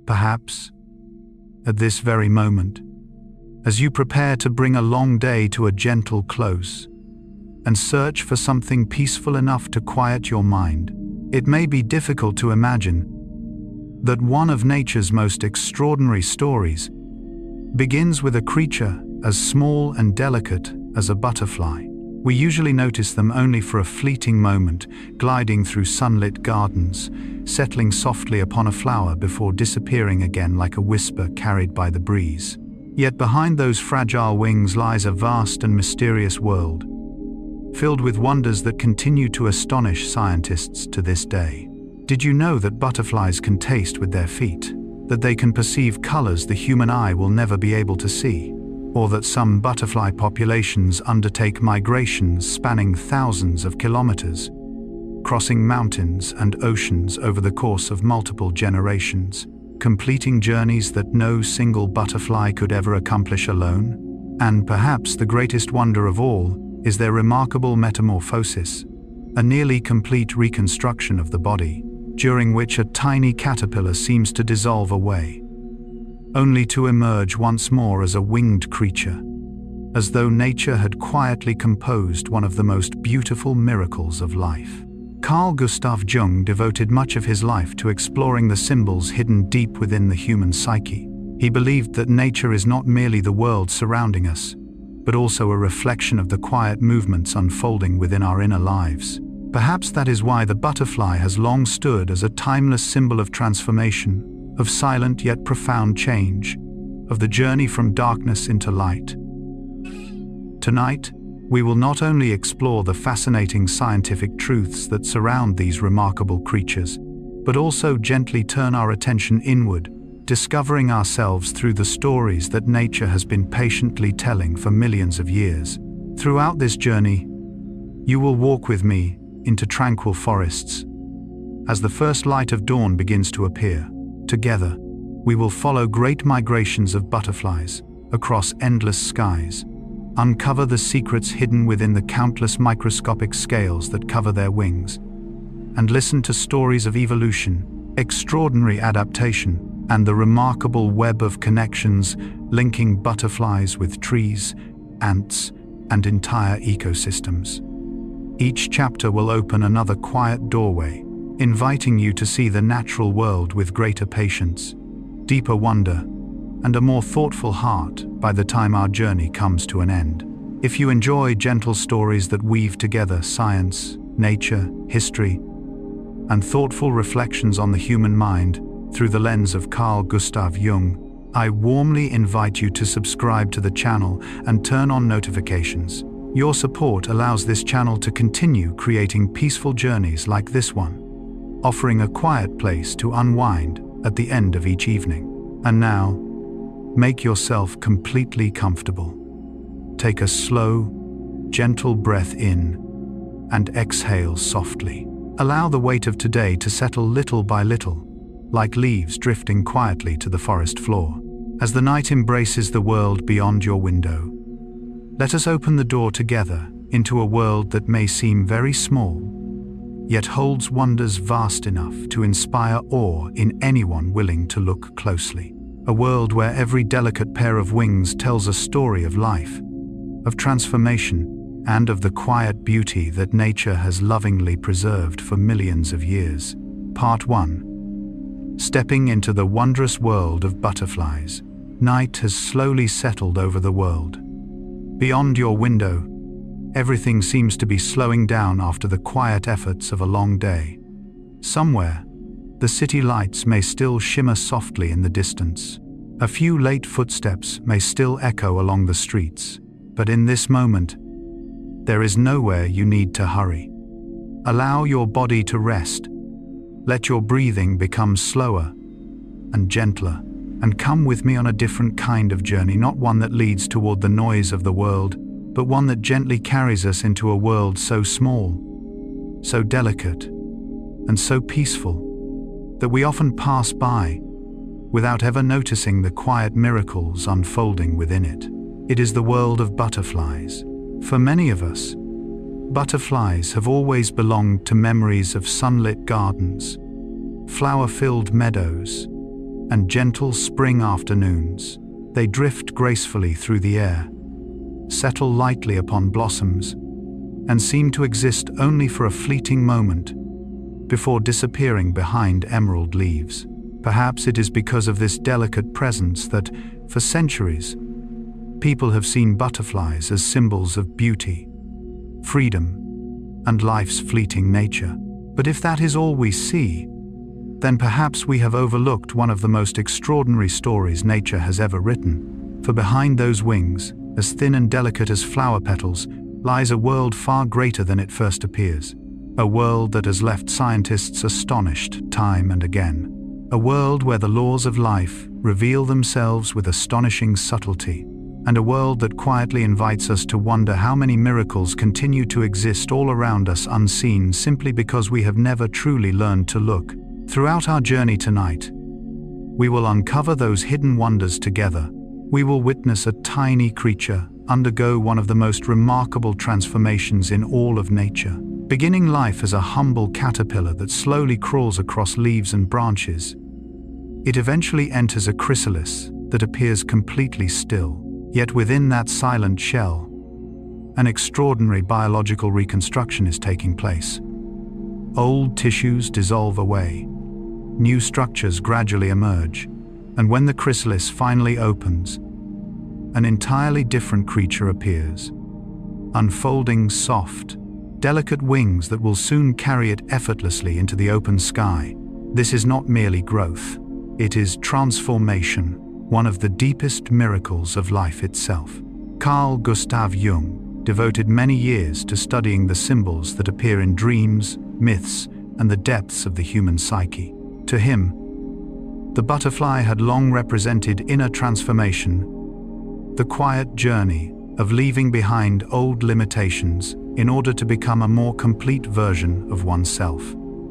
Perhaps, at this very moment, as you prepare to bring a long day to a gentle close and search for something peaceful enough to quiet your mind, it may be difficult to imagine that one of nature's most extraordinary stories begins with a creature as small and delicate as a butterfly. We usually notice them only for a fleeting moment, gliding through sunlit gardens, settling softly upon a flower before disappearing again like a whisper carried by the breeze. Yet behind those fragile wings lies a vast and mysterious world, filled with wonders that continue to astonish scientists to this day. Did you know that butterflies can taste with their feet? That they can perceive colors the human eye will never be able to see? Or that some butterfly populations undertake migrations spanning thousands of kilometers, crossing mountains and oceans over the course of multiple generations, completing journeys that no single butterfly could ever accomplish alone? And perhaps the greatest wonder of all is their remarkable metamorphosis, a nearly complete reconstruction of the body, during which a tiny caterpillar seems to dissolve away, only to emerge once more as a winged creature, as though nature had quietly composed one of the most beautiful miracles of life. Carl Gustav Jung devoted much of his life to exploring the symbols hidden deep within the human psyche. He believed that nature is not merely the world surrounding us, but also a reflection of the quiet movements unfolding within our inner lives. Perhaps that is why the butterfly has long stood as a timeless symbol of transformation, of silent yet profound change, of the journey from darkness into light. Tonight, we will not only explore the fascinating scientific truths that surround these remarkable creatures, but also gently turn our attention inward, discovering ourselves through the stories that nature has been patiently telling for millions of years. Throughout this journey, you will walk with me into tranquil forests. As the first light of dawn begins to appear, together, we will follow great migrations of butterflies across endless skies, uncover the secrets hidden within the countless microscopic scales that cover their wings, and listen to stories of evolution, extraordinary adaptation, and the remarkable web of connections linking butterflies with trees, ants, and entire ecosystems. Each chapter will open another quiet doorway, inviting you to see the natural world with greater patience, deeper wonder, and a more thoughtful heart by the time our journey comes to an end. If you enjoy gentle stories that weave together science, nature, history, and thoughtful reflections on the human mind through the lens of Carl Gustav Jung, I warmly invite you to subscribe to the channel and turn on notifications. Your support allows this channel to continue creating peaceful journeys like this one, offering a quiet place to unwind at the end of each evening. And now, make yourself completely comfortable. Take a slow, gentle breath in and exhale softly. Allow the weight of today to settle little by little, like leaves drifting quietly to the forest floor. As the night embraces the world beyond your window, let us open the door together into a world that may seem very small, yet holds wonders vast enough to inspire awe in anyone willing to look closely. A world where every delicate pair of wings tells a story of life, of transformation, and of the quiet beauty that nature has lovingly preserved for millions of years. Part 1. Stepping into the wondrous world of butterflies. Night has slowly settled over the world. Beyond your window, everything seems to be slowing down after the quiet efforts of a long day. Somewhere, the city lights may still shimmer softly in the distance. A few late footsteps may still echo along the streets, but in this moment, there is nowhere you need to hurry. Allow your body to rest. Let your breathing become slower and gentler, and come with me on a different kind of journey, not one that leads toward the noise of the world, but one that gently carries us into a world so small, so delicate, and so peaceful that we often pass by without ever noticing the quiet miracles unfolding within it. It is the world of butterflies. For many of us, butterflies have always belonged to memories of sunlit gardens, flower-filled meadows, and gentle spring afternoons. They drift gracefully through the air, settle lightly upon blossoms, and seem to exist only for a fleeting moment before disappearing behind emerald leaves. Perhaps it is because of this delicate presence that, for centuries, people have seen butterflies as symbols of beauty, freedom, and life's fleeting nature. But if that is all we see, then perhaps we have overlooked one of the most extraordinary stories nature has ever written. For behind those wings, as thin and delicate as flower petals, lies a world far greater than it first appears. A world that has left scientists astonished time and again. A world where the laws of life reveal themselves with astonishing subtlety. And a world that quietly invites us to wonder how many miracles continue to exist all around us unseen simply because we have never truly learned to look. Throughout our journey tonight, we will uncover those hidden wonders together. We will witness a tiny creature undergo one of the most remarkable transformations in all of nature. Beginning life as a humble caterpillar that slowly crawls across leaves and branches, it eventually enters a chrysalis that appears completely still. Yet within that silent shell, an extraordinary biological reconstruction is taking place. Old tissues dissolve away, new structures gradually emerge, and when the chrysalis finally opens, an entirely different creature appears, unfolding soft, delicate wings that will soon carry it effortlessly into the open sky. This is not merely growth, it is transformation, one of the deepest miracles of life itself. Carl Gustav Jung devoted many years to studying the symbols that appear in dreams, myths, and the depths of the human psyche. To him, the butterfly had long represented inner transformation, the quiet journey of leaving behind old limitations in order to become a more complete version of oneself.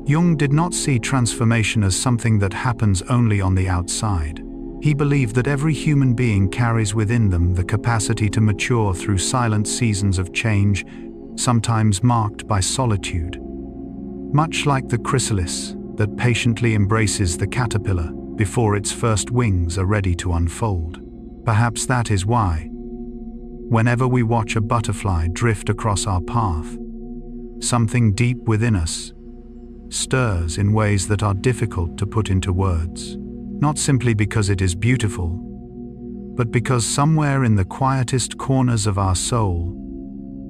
Jung did not see transformation as something that happens only on the outside. He believed that every human being carries within them the capacity to mature through silent seasons of change, sometimes marked by solitude. Much like the chrysalis that patiently embraces the caterpillar before its first wings are ready to unfold. Perhaps that is why, whenever we watch a butterfly drift across our path, something deep within us stirs in ways that are difficult to put into words. Not simply because it is beautiful, but because somewhere in the quietest corners of our soul,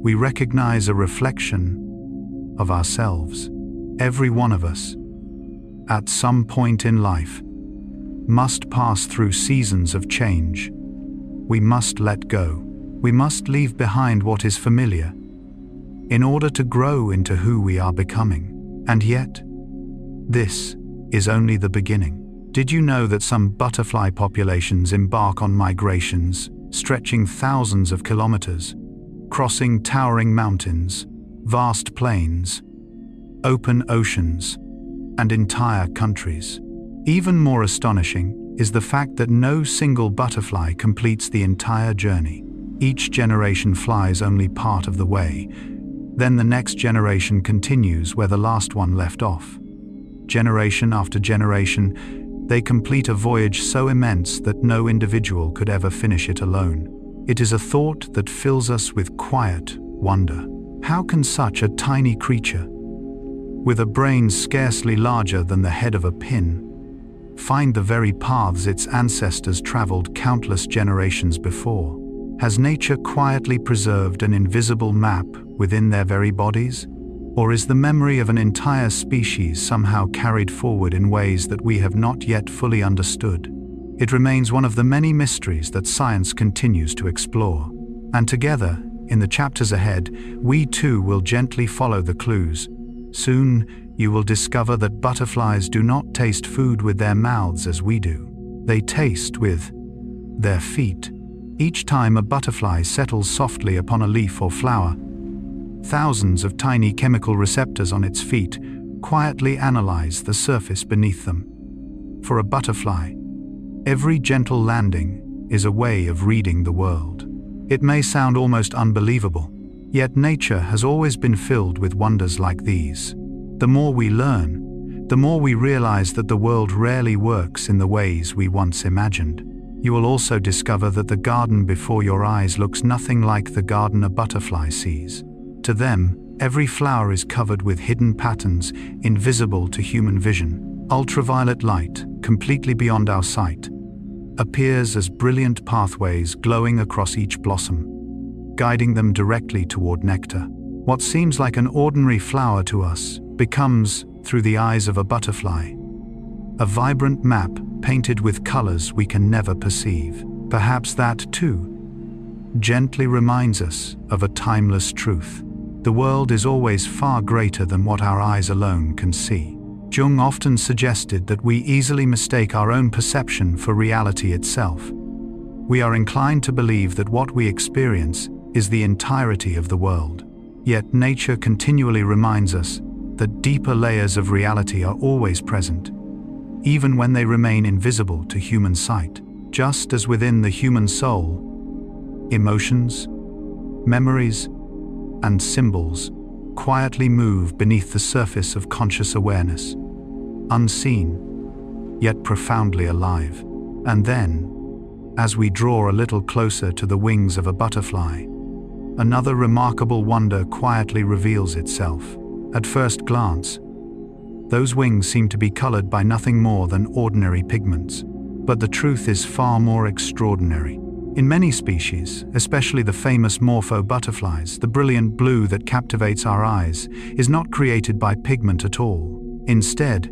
we recognize a reflection of ourselves. Every one of us, at some point in life, must pass through seasons of change. We must let go. We must leave behind what is familiar in order to grow into who we are becoming. And yet, this is only the beginning. Did you know that some butterfly populations embark on migrations stretching thousands of kilometers, crossing towering mountains, vast plains, open oceans, and entire countries? Even more astonishing is the fact that no single butterfly completes the entire journey. Each generation flies only part of the way. Then the next generation continues where the last one left off. Generation after generation, they complete a voyage so immense that no individual could ever finish it alone. It is a thought that fills us with quiet wonder. How can such a tiny creature, with a brain scarcely larger than the head of a pin, find the very paths its ancestors traveled countless generations before? Has nature quietly preserved an invisible map within their very bodies? Or is the memory of an entire species somehow carried forward in ways that we have not yet fully understood? It remains one of the many mysteries that science continues to explore. And together, in the chapters ahead, we too will gently follow the clues. Soon, you will discover that butterflies do not taste food with their mouths as we do. They taste with their feet. Each time a butterfly settles softly upon a leaf or flower, thousands of tiny chemical receptors on its feet quietly analyze the surface beneath them. For a butterfly, every gentle landing is a way of reading the world. It may sound almost unbelievable, yet nature has always been filled with wonders like these. The more we learn, the more we realize that the world rarely works in the ways we once imagined. You will also discover that the garden before your eyes looks nothing like the garden a butterfly sees. To them, every flower is covered with hidden patterns invisible to human vision. Ultraviolet light, completely beyond our sight, appears as brilliant pathways glowing across each blossom, guiding them directly toward nectar. What seems like an ordinary flower to us becomes, through the eyes of a butterfly, a vibrant map painted with colors we can never perceive. Perhaps that, too, gently reminds us of a timeless truth. The world is always far greater than what our eyes alone can see. Jung often suggested that we easily mistake our own perception for reality itself. We are inclined to believe that what we experience is the entirety of the world. Yet nature continually reminds us that deeper layers of reality are always present, even when they remain invisible to human sight. Just as within the human soul, emotions, memories, and symbols quietly move beneath the surface of conscious awareness, unseen, yet profoundly alive. And then, as we draw a little closer to the wings of a butterfly, another remarkable wonder quietly reveals itself. At first glance, those wings seem to be colored by nothing more than ordinary pigments. But the truth is far more extraordinary. In many species, especially the famous Morpho butterflies, the brilliant blue that captivates our eyes is not created by pigment at all. Instead,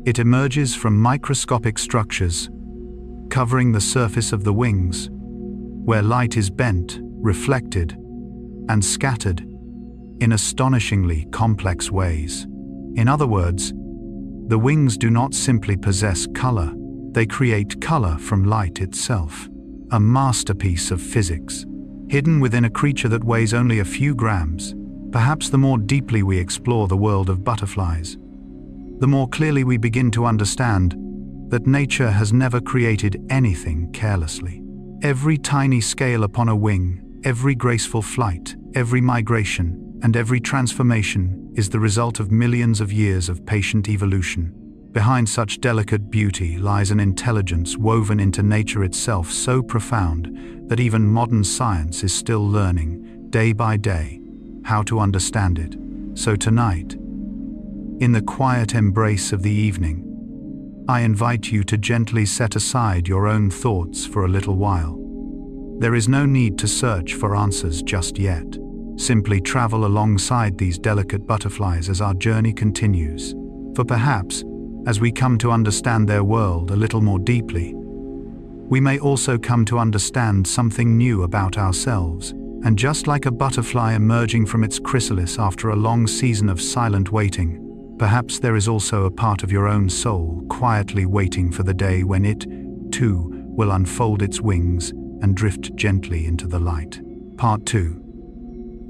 it emerges from microscopic structures covering the surface of the wings, where light is bent, reflected, and scattered in astonishingly complex ways. In other words, the wings do not simply possess color, they create color from light itself. A masterpiece of physics, hidden within a creature that weighs only a few grams. Perhaps the more deeply we explore the world of butterflies, the more clearly we begin to understand that nature has never created anything carelessly. Every tiny scale upon a wing, every graceful flight, every migration, and every transformation is the result of millions of years of patient evolution. Behind such delicate beauty lies an intelligence woven into nature itself so profound that even modern science is still learning, day by day, how to understand it. So tonight, in the quiet embrace of the evening, I invite you to gently set aside your own thoughts for a little while. There is no need to search for answers just yet. Simply travel alongside these delicate butterflies as our journey continues. For perhaps, as we come to understand their world a little more deeply, we may also come to understand something new about ourselves. And just like a butterfly emerging from its chrysalis after a long season of silent waiting, perhaps there is also a part of your own soul quietly waiting for the day when it, too, will unfold its wings and drift gently into the light. Part 2.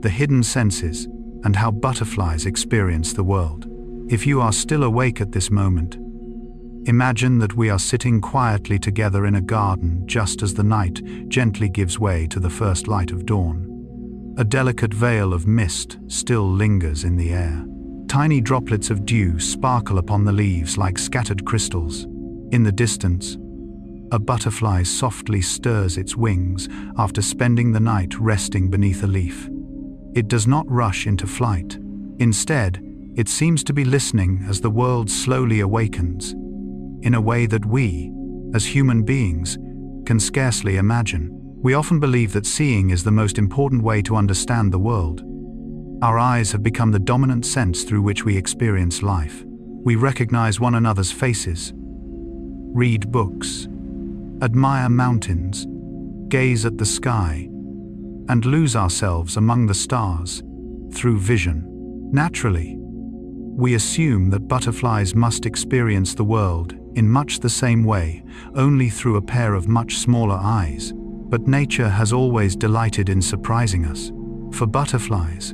The hidden senses and how butterflies experience the world. If you are still awake at this moment, imagine that we are sitting quietly together in a garden just as the night gently gives way to the first light of dawn. A delicate veil of mist still lingers in the air. Tiny droplets of dew sparkle upon the leaves like scattered crystals. In the distance, a butterfly softly stirs its wings after spending the night resting beneath a leaf. It does not rush into flight. Instead, it seems to be listening as the world slowly awakens, in a way that we, as human beings, can scarcely imagine. We often believe that seeing is the most important way to understand the world. Our eyes have become the dominant sense through which we experience life. We recognize one another's faces, read books, admire mountains, gaze at the sky, and lose ourselves among the stars through vision. Naturally, we assume that butterflies must experience the world in much the same way, only through a pair of much smaller eyes. But nature has always delighted in surprising us. For butterflies,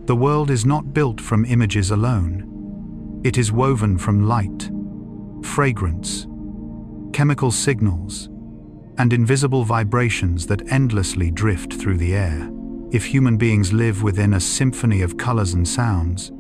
the world is not built from images alone. It is woven from light, fragrance, chemical signals, and invisible vibrations that endlessly drift through the air. If human beings live within a symphony of colors and sounds,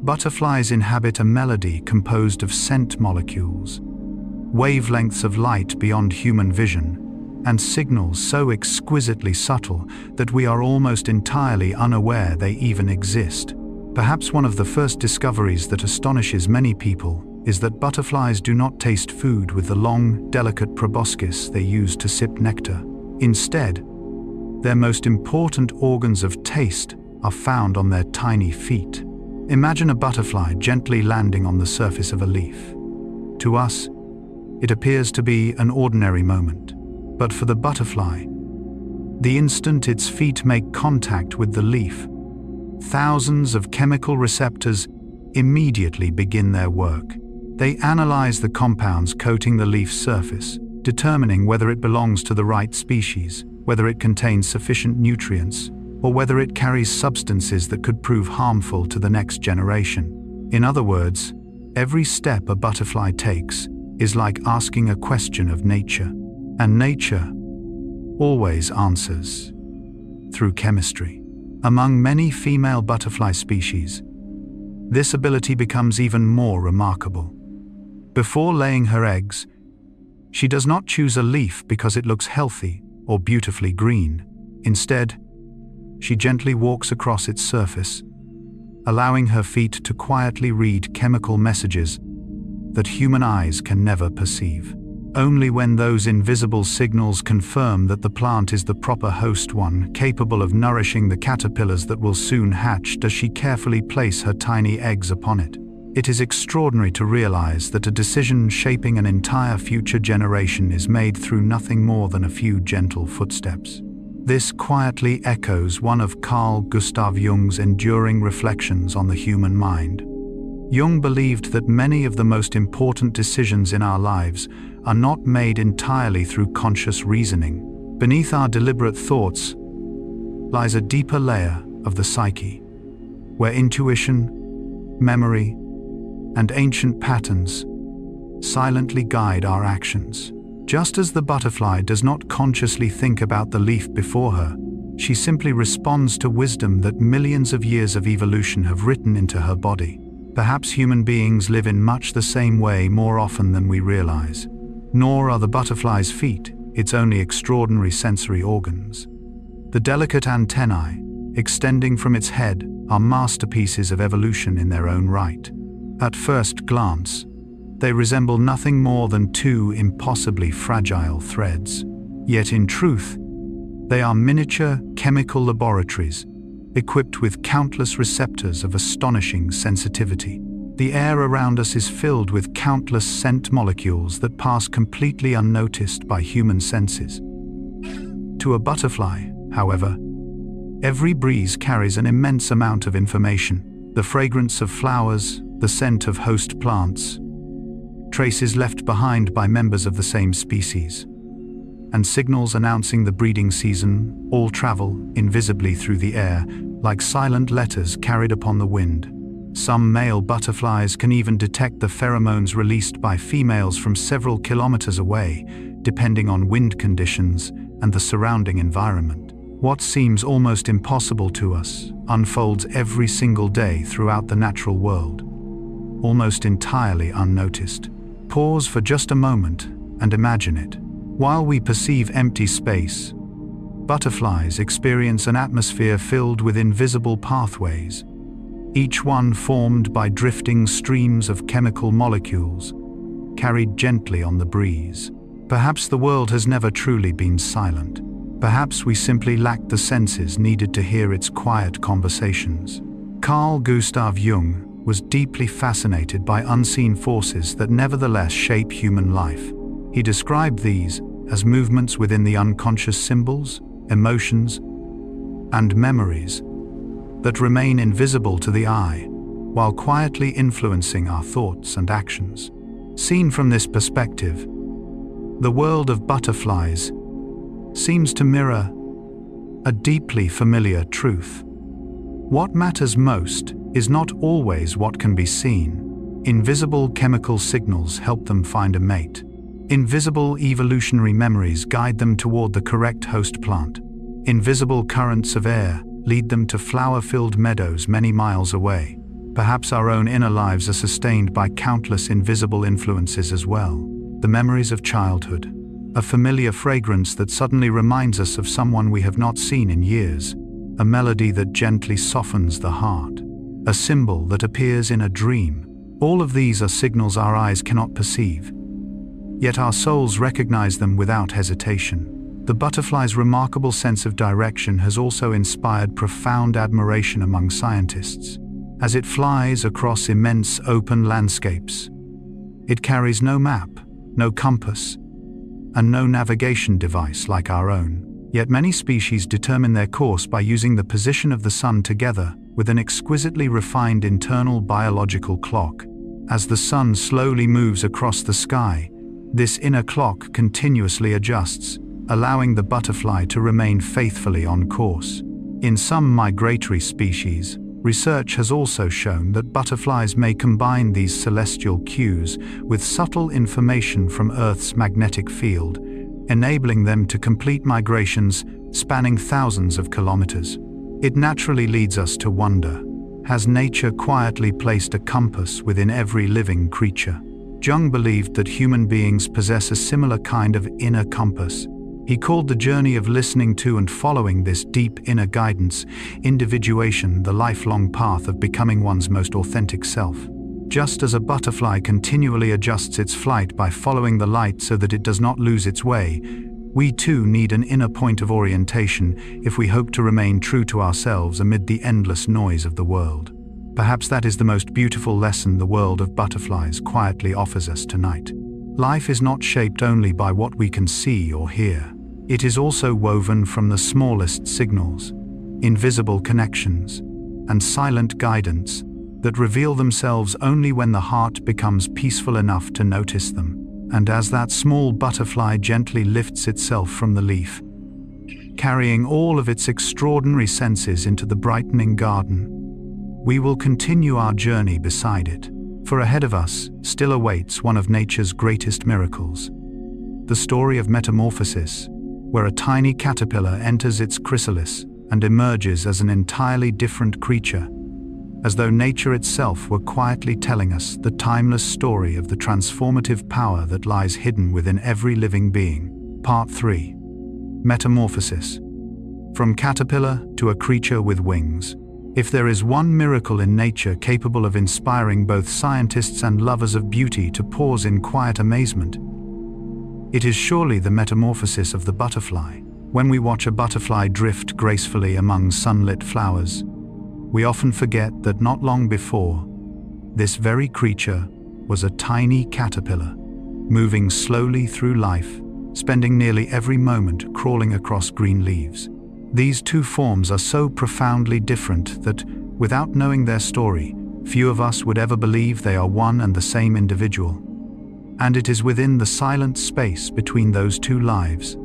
Butterflies inhabit a melody composed of scent molecules, wavelengths of light beyond human vision, and signals so exquisitely subtle that we are almost entirely unaware they even exist. Perhaps one of the first discoveries that astonishes many people is that butterflies do not taste food with the long, delicate proboscis they use to sip nectar. Instead, their most important organs of taste are found on their tiny feet. Imagine a butterfly gently landing on the surface of a leaf. To us, it appears to be an ordinary moment, but for the butterfly, the instant its feet make contact with the leaf, thousands of chemical receptors immediately begin their work. They analyze the compounds coating the leaf's surface, determining whether it belongs to the right species, whether it contains sufficient nutrients, or whether it carries substances that could prove harmful to the next generation. In other words, every step a butterfly takes is like asking a question of nature, and nature always answers through chemistry. Among many female butterfly species, this ability becomes even more remarkable. Before laying her eggs, she does not choose a leaf because it looks healthy or beautifully green. Instead, she gently walks across its surface, allowing her feet to quietly read chemical messages that human eyes can never perceive. Only when those invisible signals confirm that the plant is the proper host one, capable of nourishing the caterpillars that will soon hatch, does she carefully place her tiny eggs upon it. It is extraordinary to realize that a decision shaping an entire future generation is made through nothing more than a few gentle footsteps. This quietly echoes one of Carl Gustav Jung's enduring reflections on the human mind. Jung believed that many of the most important decisions in our lives are not made entirely through conscious reasoning. Beneath our deliberate thoughts lies a deeper layer of the psyche, where intuition, memory, and ancient patterns silently guide our actions. Just as the butterfly does not consciously think about the leaf before her, she simply responds to wisdom that millions of years of evolution have written into her body. Perhaps human beings live in much the same way more often than we realize. Nor are the butterfly's feet its only extraordinary sensory organs. The delicate antennae, extending from its head, are masterpieces of evolution in their own right. At first glance, they resemble nothing more than two impossibly fragile threads. Yet in truth, they are miniature chemical laboratories, equipped with countless receptors of astonishing sensitivity. The air around us is filled with countless scent molecules that pass completely unnoticed by human senses. To a butterfly, however, every breeze carries an immense amount of information. The fragrance of flowers, the scent of host plants, traces left behind by members of the same species, and signals announcing the breeding season all travel invisibly through the air, like silent letters carried upon the wind. Some male butterflies can even detect the pheromones released by females from several kilometers away, depending on wind conditions and the surrounding environment. What seems almost impossible to us unfolds every single day throughout the natural world, almost entirely unnoticed. Pause for just a moment and imagine it. While we perceive empty space, butterflies experience an atmosphere filled with invisible pathways, each one formed by drifting streams of chemical molecules, carried gently on the breeze. Perhaps the world has never truly been silent. Perhaps we simply lack the senses needed to hear its quiet conversations. Carl Gustav Jung was deeply fascinated by unseen forces that nevertheless shape human life. He described these as movements within the unconscious symbols, emotions, and memories that remain invisible to the eye, while quietly influencing our thoughts and actions. Seen from this perspective, the world of butterflies seems to mirror a deeply familiar truth. What matters most is not always what can be seen. Invisible chemical signals help them find a mate. Invisible evolutionary memories guide them toward the correct host plant. Invisible currents of air lead them to flower-filled meadows many miles away. Perhaps our own inner lives are sustained by countless invisible influences as well. The memories of childhood, a familiar fragrance that suddenly reminds us of someone we have not seen in years, a melody that gently softens the heart, a symbol that appears in a dream. All of these are signals our eyes cannot perceive, yet our souls recognize them without hesitation. The butterfly's remarkable sense of direction has also inspired profound admiration among scientists. As it flies across immense open landscapes, it carries no map, no compass, and no navigation device like our own. Yet many species determine their course by using the position of the sun together with an exquisitely refined internal biological clock. As the sun slowly moves across the sky, this inner clock continuously adjusts, allowing the butterfly to remain faithfully on course. In some migratory species, research has also shown that butterflies may combine these celestial cues with subtle information from Earth's magnetic field, enabling them to complete migrations spanning thousands of kilometers. It naturally leads us to wonder, has nature quietly placed a compass within every living creature? Jung believed that human beings possess a similar kind of inner compass. He called the journey of listening to and following this deep inner guidance, individuation, the lifelong path of becoming one's most authentic self. Just as a butterfly continually adjusts its flight by following the light so that it does not lose its way, we too need an inner point of orientation if we hope to remain true to ourselves amid the endless noise of the world. Perhaps that is the most beautiful lesson the world of butterflies quietly offers us tonight. Life is not shaped only by what we can see or hear. It is also woven from the smallest signals, invisible connections, and silent guidance that reveal themselves only when the heart becomes peaceful enough to notice them. And as that small butterfly gently lifts itself from the leaf, carrying all of its extraordinary senses into the brightening garden, we will continue our journey beside it. For ahead of us still awaits one of nature's greatest miracles, the story of metamorphosis, where a tiny caterpillar enters its chrysalis and emerges as an entirely different creature, as though nature itself were quietly telling us the timeless story of the transformative power that lies hidden within every living being. Part 3. Metamorphosis. From caterpillar to a creature with wings. If there is one miracle in nature capable of inspiring both scientists and lovers of beauty to pause in quiet amazement, it is surely the metamorphosis of the butterfly. When we watch a butterfly drift gracefully among sunlit flowers, we often forget that not long before, this very creature was a tiny caterpillar, moving slowly through life, spending nearly every moment crawling across green leaves. These two forms are so profoundly different that, without knowing their story, few of us would ever believe they are one and the same individual. And it is within the silent space between those two lives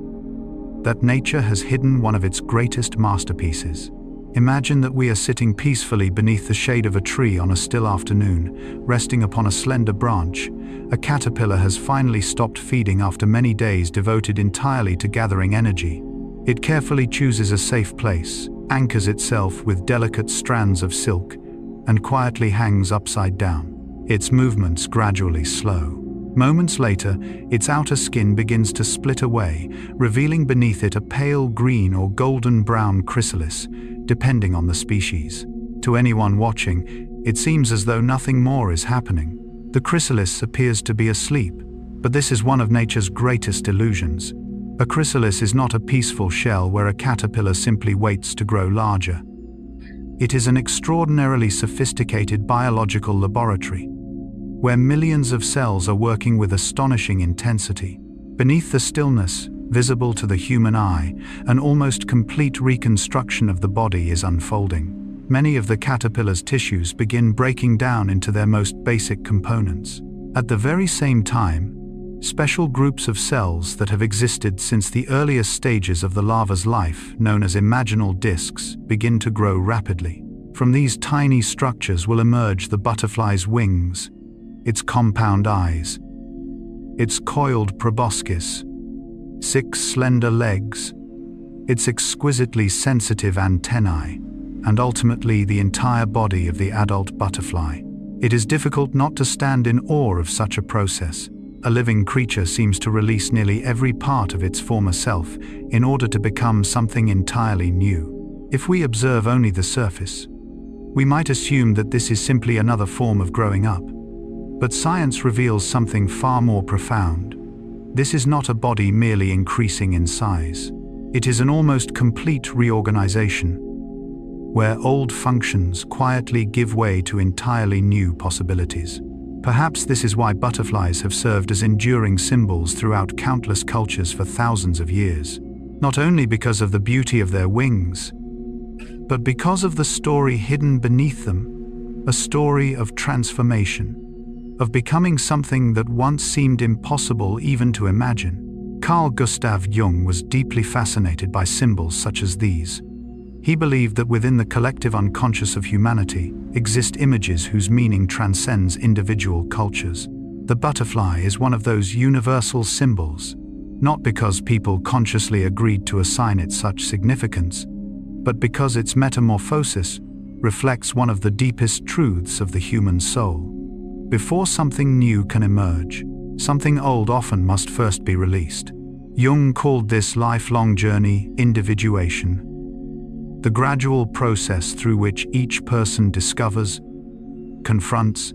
that nature has hidden one of its greatest masterpieces. Imagine that we are sitting peacefully beneath the shade of a tree on a still afternoon, resting upon a slender branch. A caterpillar has finally stopped feeding after many days devoted entirely to gathering energy. It carefully chooses a safe place, anchors itself with delicate strands of silk, and quietly hangs upside down. Its movements gradually slow. Moments later, its outer skin begins to split away, revealing beneath it a pale green or golden brown chrysalis, depending on the species. To anyone watching, it seems as though nothing more is happening. The chrysalis appears to be asleep, but this is one of nature's greatest illusions. A chrysalis is not a peaceful shell where a caterpillar simply waits to grow larger. It is an extraordinarily sophisticated biological laboratory, where millions of cells are working with astonishing intensity. Beneath the stillness, visible to the human eye, an almost complete reconstruction of the body is unfolding. Many of the caterpillar's tissues begin breaking down into their most basic components. At the very same time, special groups of cells that have existed since the earliest stages of the larva's life, known as imaginal discs, begin to grow rapidly. From these tiny structures will emerge the butterfly's wings, its compound eyes, its coiled proboscis, 6 slender legs, its exquisitely sensitive antennae, and ultimately the entire body of the adult butterfly. It is difficult not to stand in awe of such a process. A living creature seems to release nearly every part of its former self in order to become something entirely new. If we observe only the surface, we might assume that this is simply another form of growing up. But science reveals something far more profound. This is not a body merely increasing in size. It is an almost complete reorganization, where old functions quietly give way to entirely new possibilities. Perhaps this is why butterflies have served as enduring symbols throughout countless cultures for thousands of years, not only because of the beauty of their wings, but because of the story hidden beneath them, a story of transformation, of becoming something that once seemed impossible even to imagine. Carl Gustav Jung was deeply fascinated by symbols such as these. He believed that within the collective unconscious of humanity exist images whose meaning transcends individual cultures. The butterfly is one of those universal symbols, not because people consciously agreed to assign it such significance, but because its metamorphosis reflects one of the deepest truths of the human soul. Before something new can emerge, something old often must first be released. Jung called this lifelong journey individuation, the gradual process through which each person discovers, confronts,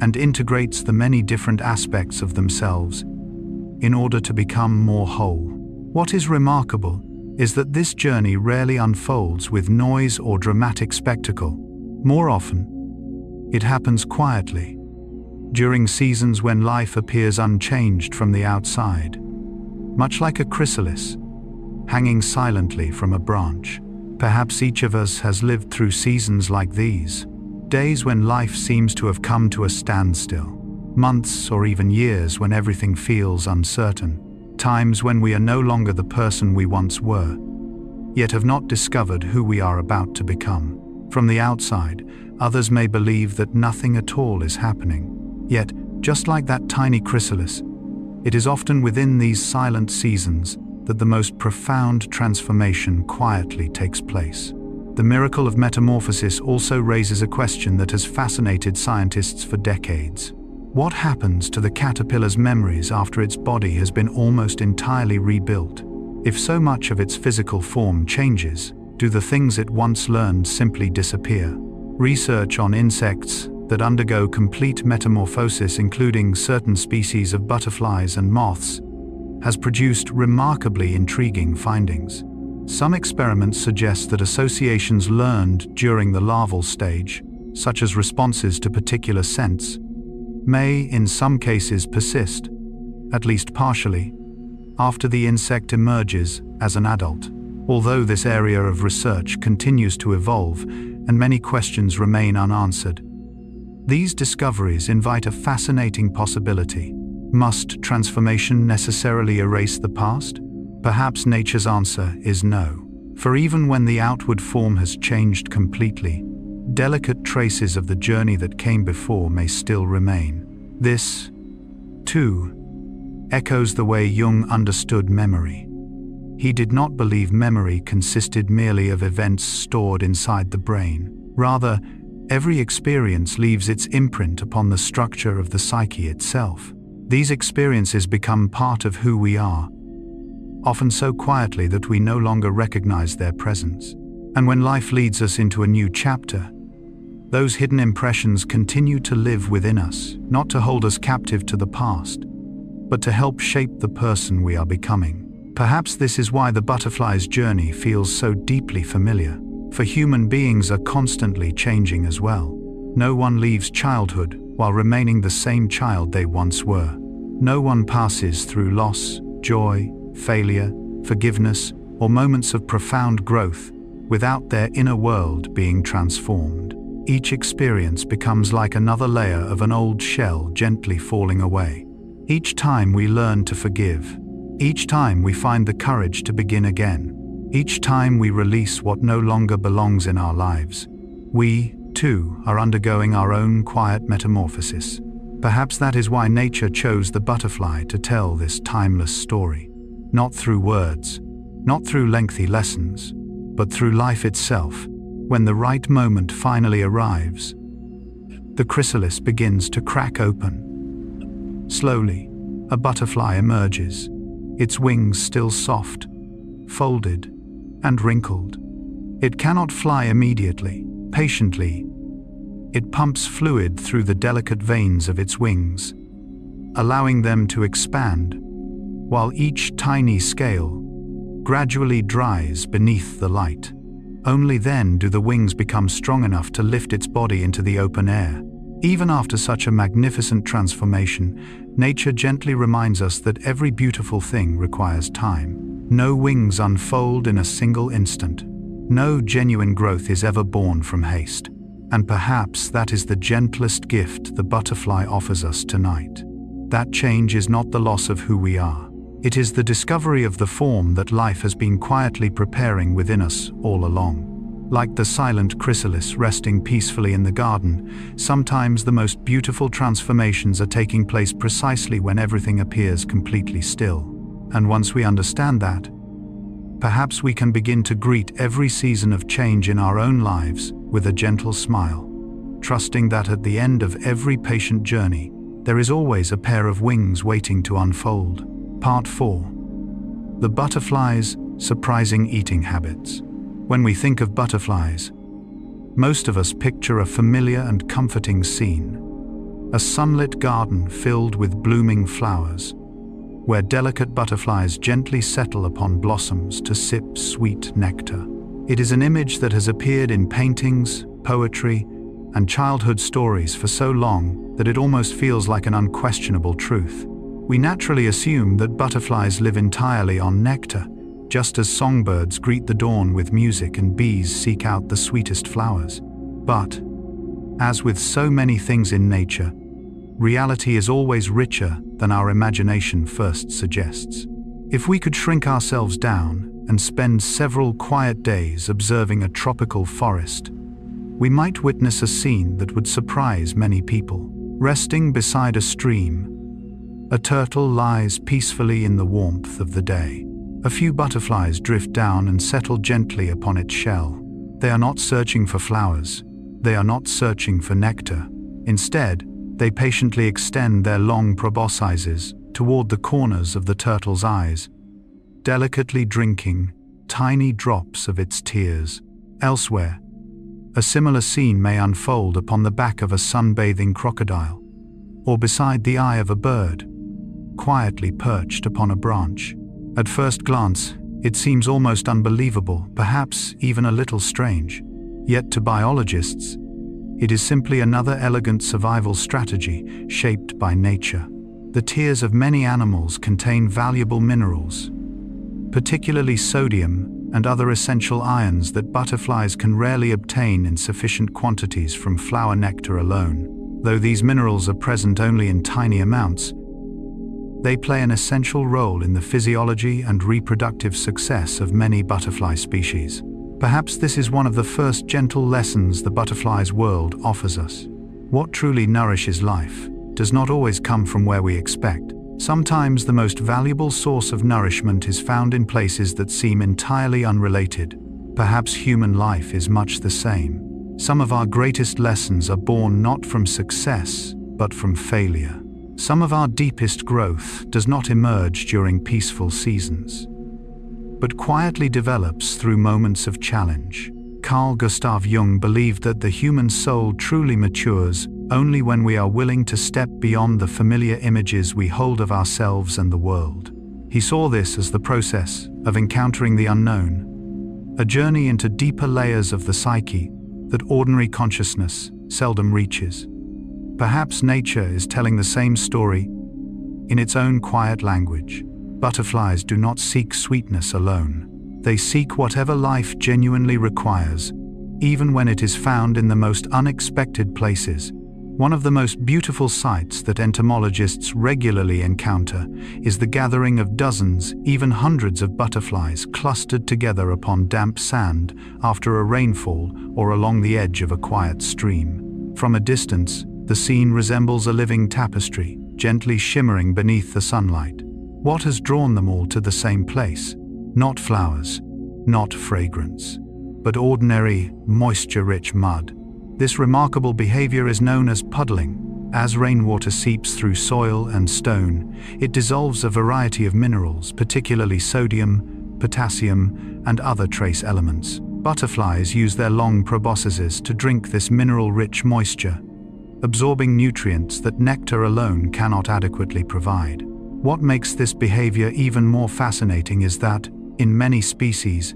and integrates the many different aspects of themselves in order to become more whole. What is remarkable is that this journey rarely unfolds with noise or dramatic spectacle. More often, it happens quietly, during seasons when life appears unchanged from the outside, much like a chrysalis hanging silently from a branch. Perhaps each of us has lived through seasons like these, days when life seems to have come to a standstill, months or even years when everything feels uncertain, times when we are no longer the person we once were, yet have not discovered who we are about to become. From the outside, others may believe that nothing at all is happening. Yet, just like that tiny chrysalis, it is often within these silent seasons that the most profound transformation quietly takes place. The miracle of metamorphosis also raises a question that has fascinated scientists for decades. What happens to the caterpillar's memories after its body has been almost entirely rebuilt? If so much of its physical form changes, do the things it once learned simply disappear? Research on insects that undergo complete metamorphosis, including certain species of butterflies and moths, has produced remarkably intriguing findings. Some experiments suggest that associations learned during the larval stage, such as responses to particular scents, may in some cases persist, at least partially, after the insect emerges as an adult. Although this area of research continues to evolve and many questions remain unanswered, these discoveries invite a fascinating possibility. Must transformation necessarily erase the past? Perhaps nature's answer is no. For even when the outward form has changed completely, delicate traces of the journey that came before may still remain. This, too, echoes the way Jung understood memory. He did not believe memory consisted merely of events stored inside the brain. Rather, every experience leaves its imprint upon the structure of the psyche itself. These experiences become part of who we are, often so quietly that we no longer recognize their presence. And when life leads us into a new chapter, those hidden impressions continue to live within us, not to hold us captive to the past, but to help shape the person we are becoming. Perhaps this is why the butterfly's journey feels so deeply familiar, for human beings are constantly changing as well. No one leaves childhood while remaining the same child they once were. No one passes through loss, joy, failure, forgiveness, or moments of profound growth without their inner world being transformed. Each experience becomes like another layer of an old shell gently falling away. Each time we learn to forgive, each time we find the courage to begin again, each time we release what no longer belongs in our lives, we, too, are undergoing our own quiet metamorphosis. Perhaps that is why nature chose the butterfly to tell this timeless story. Not through words, not through lengthy lessons, but through life itself, When the right moment finally arrives, the chrysalis begins to crack open. Slowly, a butterfly emerges, its wings still soft, folded, and wrinkled. It cannot fly immediately. Patiently, it pumps fluid through the delicate veins of its wings, allowing them to expand, while each tiny scale gradually dries beneath the light. Only then do the wings become strong enough to lift its body into the open air. Even after such a magnificent transformation, nature gently reminds us that every beautiful thing requires time. No wings unfold in a single instant. No genuine growth is ever born from haste. And perhaps that is the gentlest gift the butterfly offers us tonight. That change is not the loss of who we are. It is the discovery of the form that life has been quietly preparing within us all along. Like the silent chrysalis resting peacefully in the garden, sometimes the most beautiful transformations are taking place precisely when everything appears completely still. And once we understand that, perhaps we can begin to greet every season of change in our own lives with a gentle smile, trusting that at the end of every patient journey, there is always a pair of wings waiting to unfold. Part 4. The butterfly's surprising eating habits. When we think of butterflies, most of us picture a familiar and comforting scene. A sunlit garden filled with blooming flowers, where delicate butterflies gently settle upon blossoms to sip sweet nectar. It is an image that has appeared in paintings, poetry, and childhood stories for so long that it almost feels like an unquestionable truth. We naturally assume that butterflies live entirely on nectar, just as songbirds greet the dawn with music and bees seek out the sweetest flowers. But, as with so many things in nature, reality is always richer than our imagination first suggests. If we could shrink ourselves down and spend several quiet days observing a tropical forest, we might witness a scene that would surprise many people. Resting beside a stream, a turtle lies peacefully in the warmth of the day. A few butterflies drift down and settle gently upon its shell. They are not searching for flowers. They are not searching for nectar. Instead, they patiently extend their long proboscises toward the corners of the turtle's eyes, delicately drinking tiny drops of its tears. Elsewhere, a similar scene may unfold upon the back of a sunbathing crocodile, or beside the eye of a bird, quietly perched upon a branch. At first glance, it seems almost unbelievable, perhaps even a little strange. Yet to biologists, it is simply another elegant survival strategy shaped by nature. The tears of many animals contain valuable minerals, particularly sodium and other essential ions that butterflies can rarely obtain in sufficient quantities from flower nectar alone. Though these minerals are present only in tiny amounts, they play an essential role in the physiology and reproductive success of many butterfly species. Perhaps this is one of the first gentle lessons the butterfly's world offers us. What truly nourishes life does not always come from where we expect. Sometimes the most valuable source of nourishment is found in places that seem entirely unrelated. Perhaps human life is much the same. Some of our greatest lessons are born not from success, but from failure. Some of our deepest growth does not emerge during peaceful seasons, but quietly develops through moments of challenge. Carl Gustav Jung believed that the human soul truly matures only when we are willing to step beyond the familiar images we hold of ourselves and the world. He saw this as the process of encountering the unknown, a journey into deeper layers of the psyche that ordinary consciousness seldom reaches. Perhaps nature is telling the same story in its own quiet language. Butterflies do not seek sweetness alone. They seek whatever life genuinely requires, even when it is found in the most unexpected places. One of the most beautiful sights that entomologists regularly encounter is the gathering of dozens, even hundreds of butterflies clustered together upon damp sand after a rainfall or along the edge of a quiet stream. From a distance, the scene resembles a living tapestry, gently shimmering beneath the sunlight. What has drawn them all to the same place? Not flowers, not fragrance, but ordinary, moisture-rich mud. This remarkable behavior is known as puddling. As rainwater seeps through soil and stone, it dissolves a variety of minerals, particularly sodium, potassium, and other trace elements. Butterflies use their long proboscises to drink this mineral-rich moisture, absorbing nutrients that nectar alone cannot adequately provide. What makes this behavior even more fascinating is that, in many species,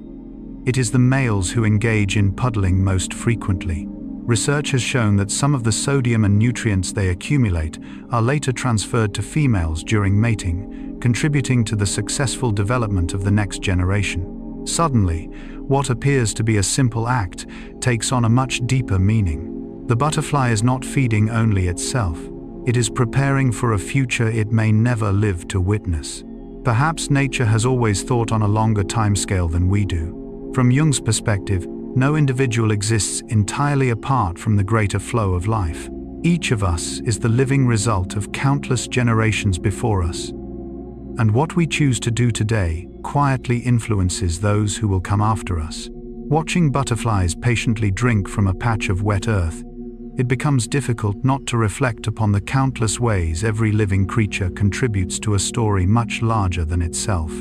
it is the males who engage in puddling most frequently. Research has shown that some of the sodium and nutrients they accumulate are later transferred to females during mating, contributing to the successful development of the next generation. Suddenly, what appears to be a simple act takes on a much deeper meaning. The butterfly is not feeding only itself. It is preparing for a future it may never live to witness. Perhaps nature has always thought on a longer timescale than we do. From Jung's perspective, no individual exists entirely apart from the greater flow of life. Each of us is the living result of countless generations before us. And what we choose to do today quietly influences those who will come after us. Watching butterflies patiently drink from a patch of wet earth, it becomes difficult not to reflect upon the countless ways every living creature contributes to a story much larger than itself.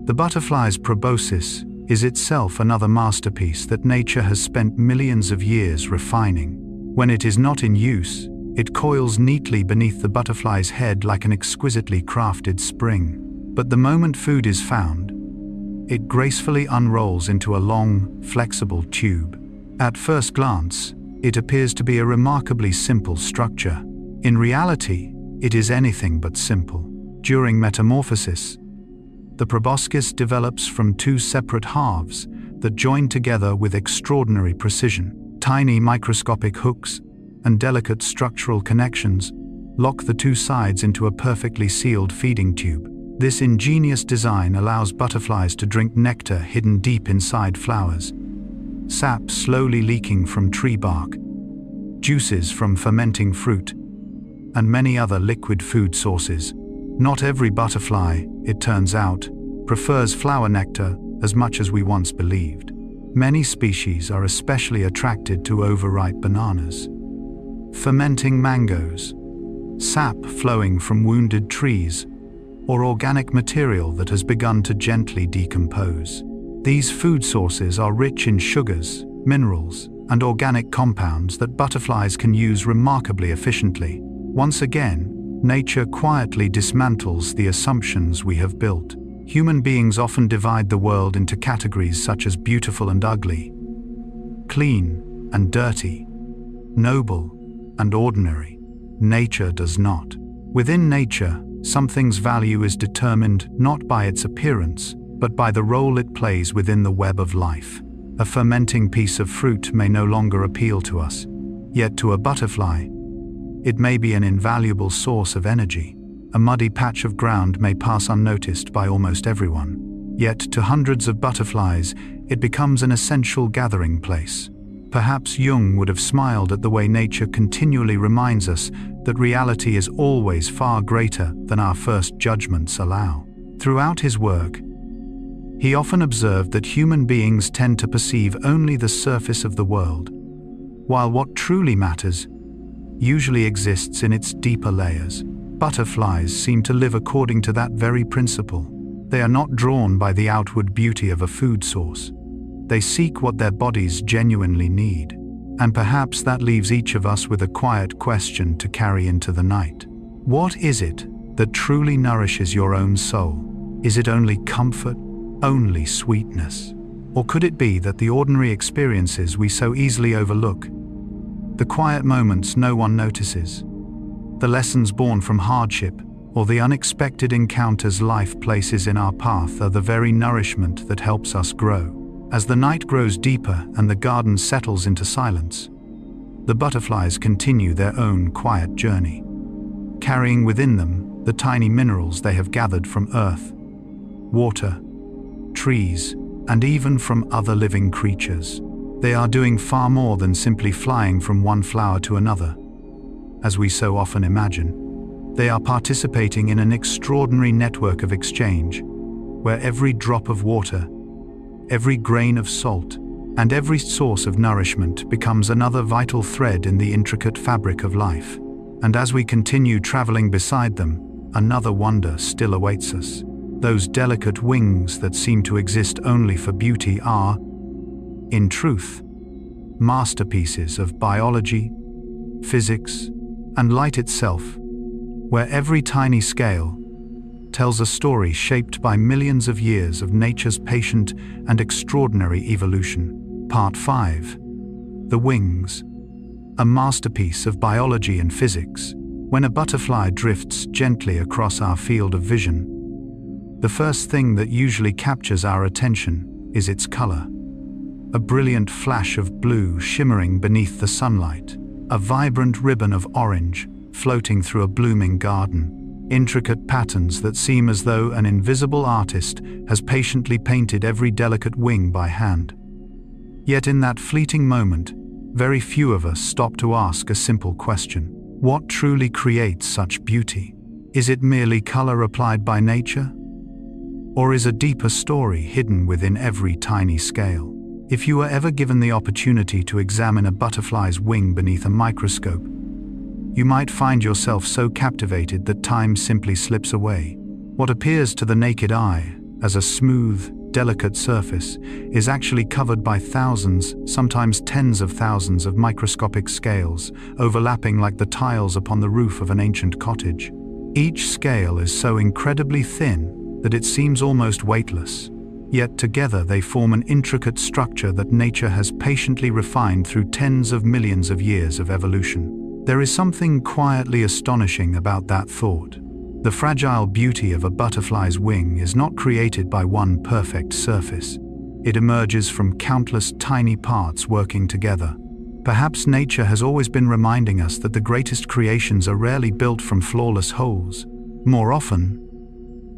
The butterfly's proboscis is itself another masterpiece that nature has spent millions of years refining. When it is not in use, it coils neatly beneath the butterfly's head like an exquisitely crafted spring. But the moment food is found, it gracefully unrolls into a long, flexible tube. At first glance, it appears to be a remarkably simple structure. In reality, it is anything but simple. During metamorphosis, the proboscis develops from two separate halves that join together with extraordinary precision. Tiny microscopic hooks and delicate structural connections lock the two sides into a perfectly sealed feeding tube. This ingenious design allows butterflies to drink nectar hidden deep inside flowers, sap slowly leaking from tree bark, juices from fermenting fruit, and many other liquid food sources. Not every butterfly, it turns out, prefers flower nectar as much as we once believed. Many species are especially attracted to overripe bananas, fermenting mangoes, sap flowing from wounded trees, or organic material that has begun to gently decompose. These food sources are rich in sugars, minerals, and organic compounds that butterflies can use remarkably efficiently. Once again, nature quietly dismantles the assumptions we have built. Human beings often divide the world into categories such as beautiful and ugly, clean and dirty, noble and ordinary. Nature does not. Within nature, something's value is determined not by its appearance, but by the role it plays within the web of life. A fermenting piece of fruit may no longer appeal to us, yet to a butterfly, it may be an invaluable source of energy. A muddy patch of ground may pass unnoticed by almost everyone, yet to hundreds of butterflies, it becomes an essential gathering place. Perhaps Jung would have smiled at the way nature continually reminds us that reality is always far greater than our first judgments allow. Throughout his work, he often observed that human beings tend to perceive only the surface of the world, while what truly matters usually exists in its deeper layers. Butterflies seem to live according to that very principle. They are not drawn by the outward beauty of a food source. They seek what their bodies genuinely need. And perhaps that leaves each of us with a quiet question to carry into the night. What is it that truly nourishes your own soul? Is it only comfort, only sweetness? Or could it be that the ordinary experiences we so easily overlook, the quiet moments no one notices, the lessons born from hardship, or the unexpected encounters life places in our path are the very nourishment that helps us grow? As the night grows deeper and the garden settles into silence, the butterflies continue their own quiet journey, carrying within them the tiny minerals they have gathered from earth, water, trees, and even from other living creatures. They are doing far more than simply flying from one flower to another, as we so often imagine. They are participating in an extraordinary network of exchange, where every drop of water, every grain of salt, and every source of nourishment becomes another vital thread in the intricate fabric of life. And as we continue traveling beside them, another wonder still awaits us. Those delicate wings that seem to exist only for beauty are, in truth, masterpieces of biology, physics, and light itself, where every tiny scale tells a story shaped by millions of years of nature's patient and extraordinary evolution. Part 5. The Wings. A masterpiece of biology and physics. When a butterfly drifts gently across our field of vision, the first thing that usually captures our attention is its color. A brilliant flash of blue shimmering beneath the sunlight, a vibrant ribbon of orange floating through a blooming garden, intricate patterns that seem as though an invisible artist has patiently painted every delicate wing by hand. Yet in that fleeting moment, very few of us stop to ask a simple question. What truly creates such beauty? Is it merely color applied by nature? Or is a deeper story hidden within every tiny scale? If you were ever given the opportunity to examine a butterfly's wing beneath a microscope, you might find yourself so captivated that time simply slips away. What appears to the naked eye as a smooth, delicate surface is actually covered by thousands, sometimes tens of thousands of microscopic scales, overlapping like the tiles upon the roof of an ancient cottage. Each scale is so incredibly thin that it seems almost weightless, yet together they form an intricate structure that nature has patiently refined through tens of millions of years of evolution. There is something quietly astonishing about that thought. The fragile beauty of a butterfly's wing is not created by one perfect surface. It emerges from countless tiny parts working together. Perhaps nature has always been reminding us that the greatest creations are rarely built from flawless wholes. More often,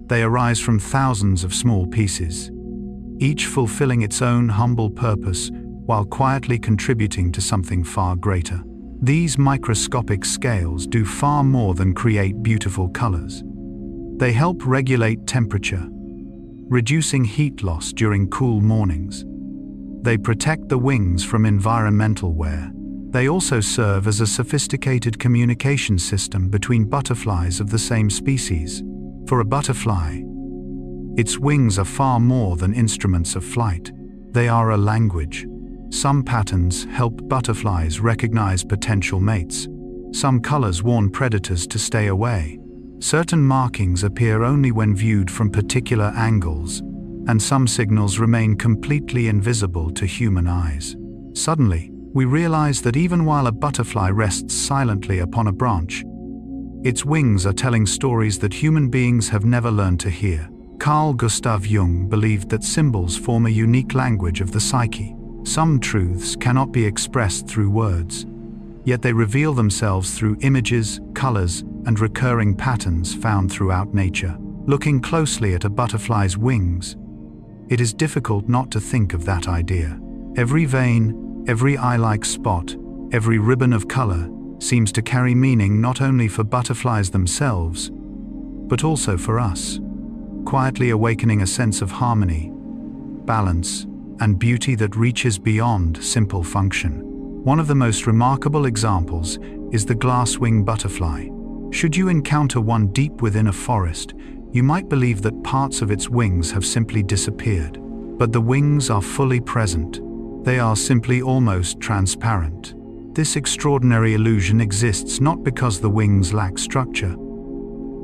they arise from thousands of small pieces, each fulfilling its own humble purpose while quietly contributing to something far greater. These microscopic scales do far more than create beautiful colors. They help regulate temperature, reducing heat loss during cool mornings. They protect the wings from environmental wear. They also serve as a sophisticated communication system between butterflies of the same species. For a butterfly, its wings are far more than instruments of flight. They are a language. Some patterns help butterflies recognize potential mates. Some colors warn predators to stay away. Certain markings appear only when viewed from particular angles, and some signals remain completely invisible to human eyes. Suddenly, we realize that even while a butterfly rests silently upon a branch, its wings are telling stories that human beings have never learned to hear. Carl Gustav Jung believed that symbols form a unique language of the psyche. Some truths cannot be expressed through words, yet they reveal themselves through images, colors, and recurring patterns found throughout nature. Looking closely at a butterfly's wings, it is difficult not to think of that idea. Every vein, every eye-like spot, every ribbon of color seems to carry meaning not only for butterflies themselves, but also for us, quietly awakening a sense of harmony, balance, and beauty that reaches beyond simple function. One of the most remarkable examples is the glasswing butterfly. Should you encounter one deep within a forest, you might believe that parts of its wings have simply disappeared. But the wings are fully present. They are simply almost transparent. This extraordinary illusion exists not because the wings lack structure,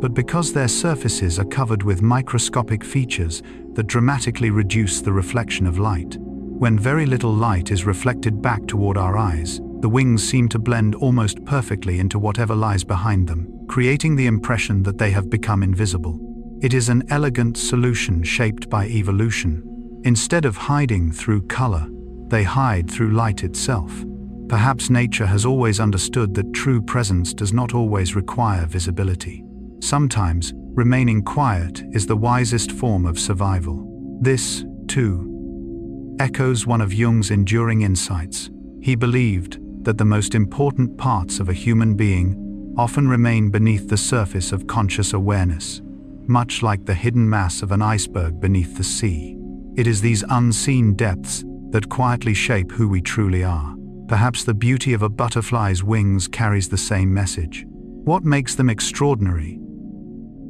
but because their surfaces are covered with microscopic features that dramatically reduce the reflection of light. When very little light is reflected back toward our eyes, the wings seem to blend almost perfectly into whatever lies behind them, creating the impression that they have become invisible. It is an elegant solution shaped by evolution. Instead of hiding through color, they hide through light itself. Perhaps nature has always understood that true presence does not always require visibility. Sometimes, remaining quiet is the wisest form of survival. This, too, echoes one of Jung's enduring insights. He believed that the most important parts of a human being often remain beneath the surface of conscious awareness, much like the hidden mass of an iceberg beneath the sea. It is these unseen depths that quietly shape who we truly are. Perhaps the beauty of a butterfly's wings carries the same message. What makes them extraordinary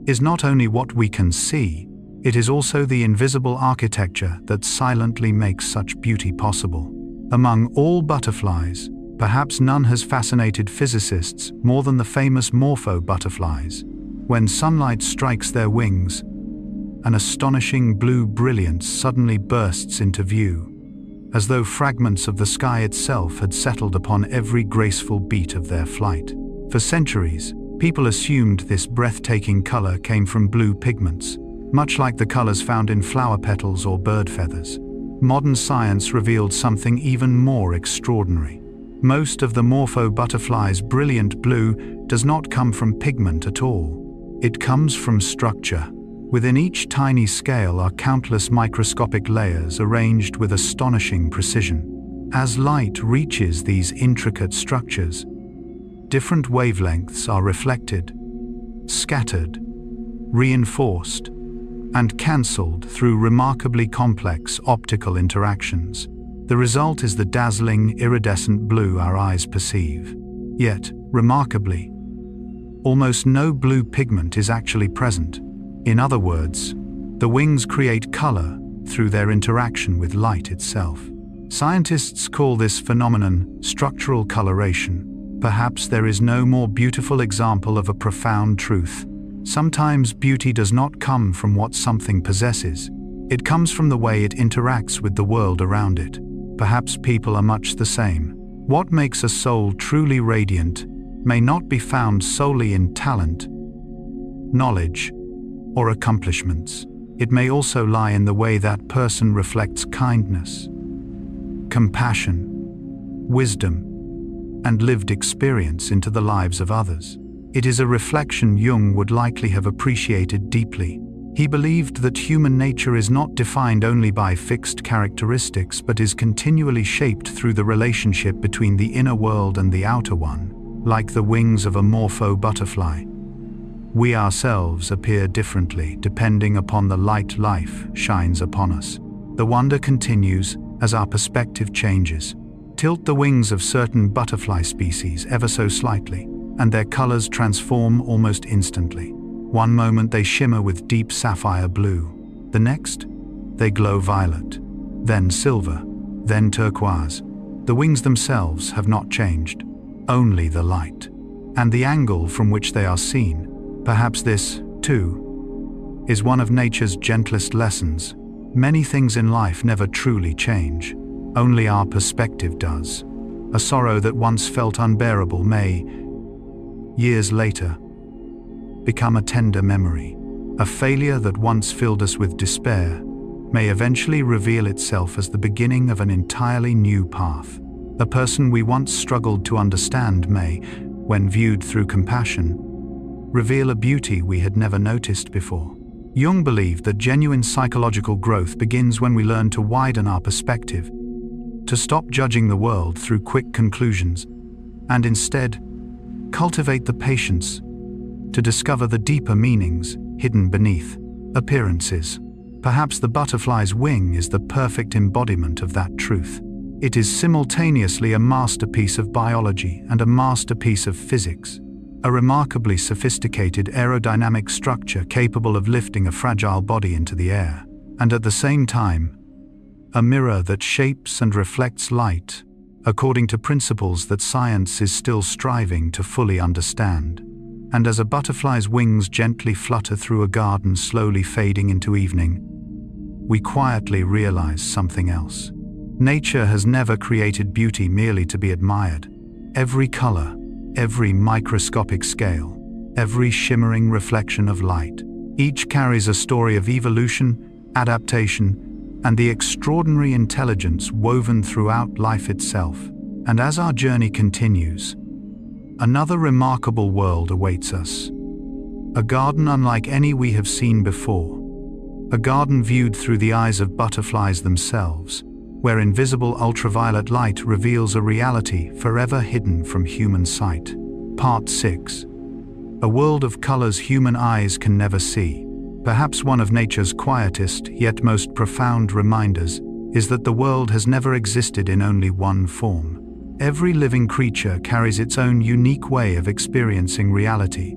is not only what we can see, it is also the invisible architecture that silently makes such beauty possible. Among all butterflies, perhaps none has fascinated physicists more than the famous Morpho butterflies. When sunlight strikes their wings, an astonishing blue brilliance suddenly bursts into view, as though fragments of the sky itself had settled upon every graceful beat of their flight. For centuries, people assumed this breathtaking color came from blue pigments, much like the colors found in flower petals or bird feathers. Modern science revealed something even more extraordinary. Most of the Morpho butterfly's brilliant blue does not come from pigment at all. It comes from structure. Within each tiny scale are countless microscopic layers arranged with astonishing precision. As light reaches these intricate structures, different wavelengths are reflected, scattered, reinforced, and cancelled through remarkably complex optical interactions. The result is the dazzling, iridescent blue our eyes perceive. Yet, remarkably, almost no blue pigment is actually present. In other words, the wings create color through their interaction with light itself. Scientists call this phenomenon structural coloration. Perhaps there is no more beautiful example of a profound truth. Sometimes beauty does not come from what something possesses. It comes from the way it interacts with the world around it. Perhaps people are much the same. What makes a soul truly radiant may not be found solely in talent, knowledge, or accomplishments. It may also lie in the way that person reflects kindness, compassion, wisdom, and lived experience into the lives of others. It is a reflection Jung would likely have appreciated deeply. He believed that human nature is not defined only by fixed characteristics but is continually shaped through the relationship between the inner world and the outer one, like the wings of a Morpho butterfly. We ourselves appear differently depending upon the light life shines upon us. The wonder continues as our perspective changes. Tilt the wings of certain butterfly species ever so slightly, and their colors transform almost instantly. One moment they shimmer with deep sapphire blue. The next, they glow violet, then silver, then turquoise. The wings themselves have not changed, only the light, and the angle from which they are seen. Perhaps this, too, is one of nature's gentlest lessons. Many things in life never truly change. Only our perspective does. A sorrow that once felt unbearable may, years later, become a tender memory. A failure that once filled us with despair may eventually reveal itself as the beginning of an entirely new path. A person we once struggled to understand may, when viewed through compassion, reveal a beauty we had never noticed before. Jung believed that genuine psychological growth begins when we learn to widen our perspective, to stop judging the world through quick conclusions, and instead cultivate the patience to discover the deeper meanings hidden beneath appearances. Perhaps the butterfly's wing is the perfect embodiment of that truth. It is simultaneously a masterpiece of biology and a masterpiece of physics, a remarkably sophisticated aerodynamic structure capable of lifting a fragile body into the air, and at the same time, a mirror that shapes and reflects light according to principles that science is still striving to fully understand. And as a butterfly's wings gently flutter through a garden slowly fading into evening, we quietly realize something else. Nature has never created beauty merely to be admired. Every color, every microscopic scale, every shimmering reflection of light, each carries a story of evolution, adaptation, and the extraordinary intelligence woven throughout life itself. And as our journey continues, another remarkable world awaits us. A garden unlike any we have seen before. A garden viewed through the eyes of butterflies themselves, where invisible ultraviolet light reveals a reality forever hidden from human sight. Part 6. A world of colors human eyes can never see. Perhaps one of nature's quietest yet most profound reminders is that the world has never existed in only one form. Every living creature carries its own unique way of experiencing reality,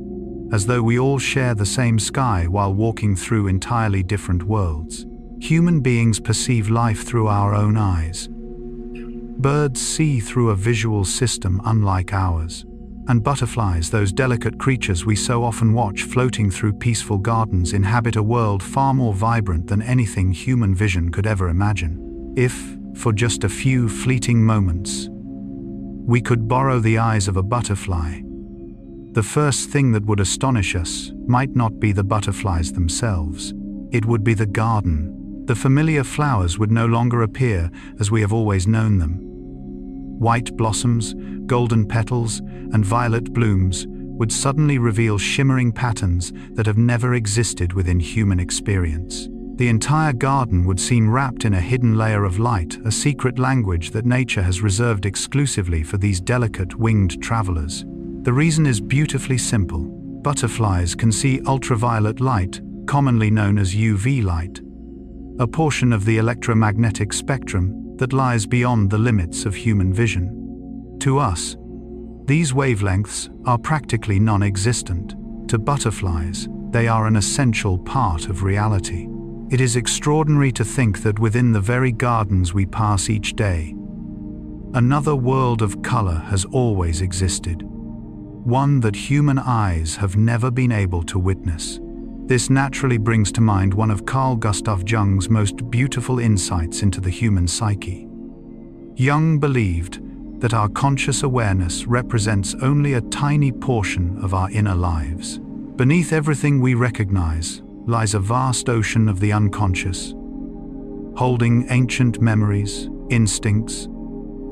as though we all share the same sky while walking through entirely different worlds. Human beings perceive life through our own eyes. Birds see through a visual system unlike ours. And butterflies, those delicate creatures we so often watch floating through peaceful gardens, inhabit a world far more vibrant than anything human vision could ever imagine. If, for just a few fleeting moments, we could borrow the eyes of a butterfly, the first thing that would astonish us might not be the butterflies themselves. It would be the garden. The familiar flowers would no longer appear as we have always known them. White blossoms, golden petals, and violet blooms would suddenly reveal shimmering patterns that have never existed within human experience. The entire garden would seem wrapped in a hidden layer of light, a secret language that nature has reserved exclusively for these delicate winged travelers. The reason is beautifully simple. Butterflies can see ultraviolet light, commonly known as UV light, a portion of the electromagnetic spectrum that lies beyond the limits of human vision. To us, these wavelengths are practically non-existent. To butterflies, they are an essential part of reality. It is extraordinary to think that within the very gardens we pass each day, another world of color has always existed, one that human eyes have never been able to witness. This naturally brings to mind one of Carl Gustav Jung's most beautiful insights into the human psyche. Jung believed that our conscious awareness represents only a tiny portion of our inner lives. Beneath everything we recognize lies a vast ocean of the unconscious, holding ancient memories, instincts,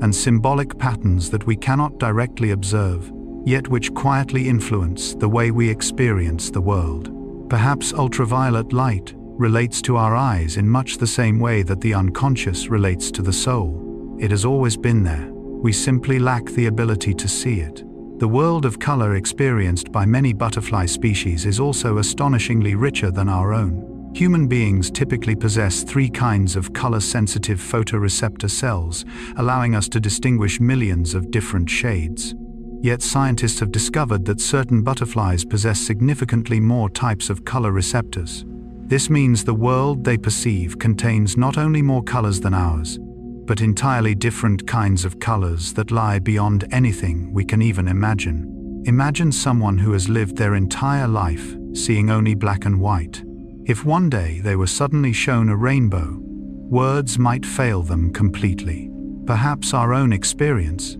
and symbolic patterns that we cannot directly observe, yet which quietly influence the way we experience the world. Perhaps ultraviolet light relates to our eyes in much the same way that the unconscious relates to the soul. It has always been there. We simply lack the ability to see it. The world of color experienced by many butterfly species is also astonishingly richer than our own. Human beings typically possess 3 kinds of color-sensitive photoreceptor cells, allowing us to distinguish millions of different shades. Yet scientists have discovered that certain butterflies possess significantly more types of color receptors. This means the world they perceive contains not only more colors than ours, but entirely different kinds of colors that lie beyond anything we can even imagine. Imagine someone who has lived their entire life seeing only black and white. If one day they were suddenly shown a rainbow, words might fail them completely. Perhaps our own experience,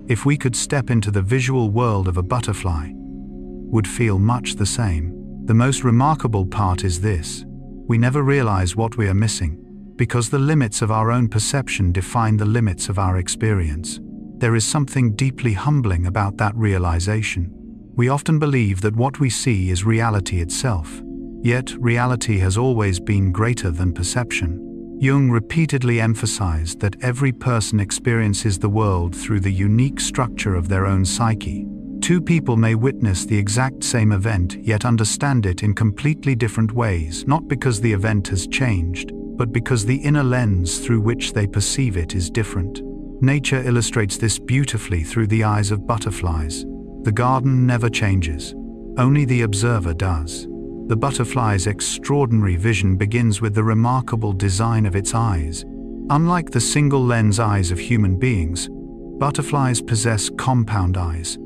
if we could step into the visual world of a butterfly, would feel much the same. The most remarkable part is this: we never realize what we are missing, because the limits of our own perception define the limits of our experience. There is something deeply humbling about that realization. We often believe that what we see is reality itself, yet reality has always been greater than perception. Jung repeatedly emphasized that every person experiences the world through the unique structure of their own psyche. 2 people may witness the exact same event, yet understand it in completely different ways, not because the event has changed, but because the inner lens through which they perceive it is different. Nature illustrates this beautifully through the eyes of butterflies. The garden never changes, only the observer does. The butterfly's extraordinary vision begins with the remarkable design of its eyes. Unlike the single lens eyes of human beings, butterflies possess compound eyes,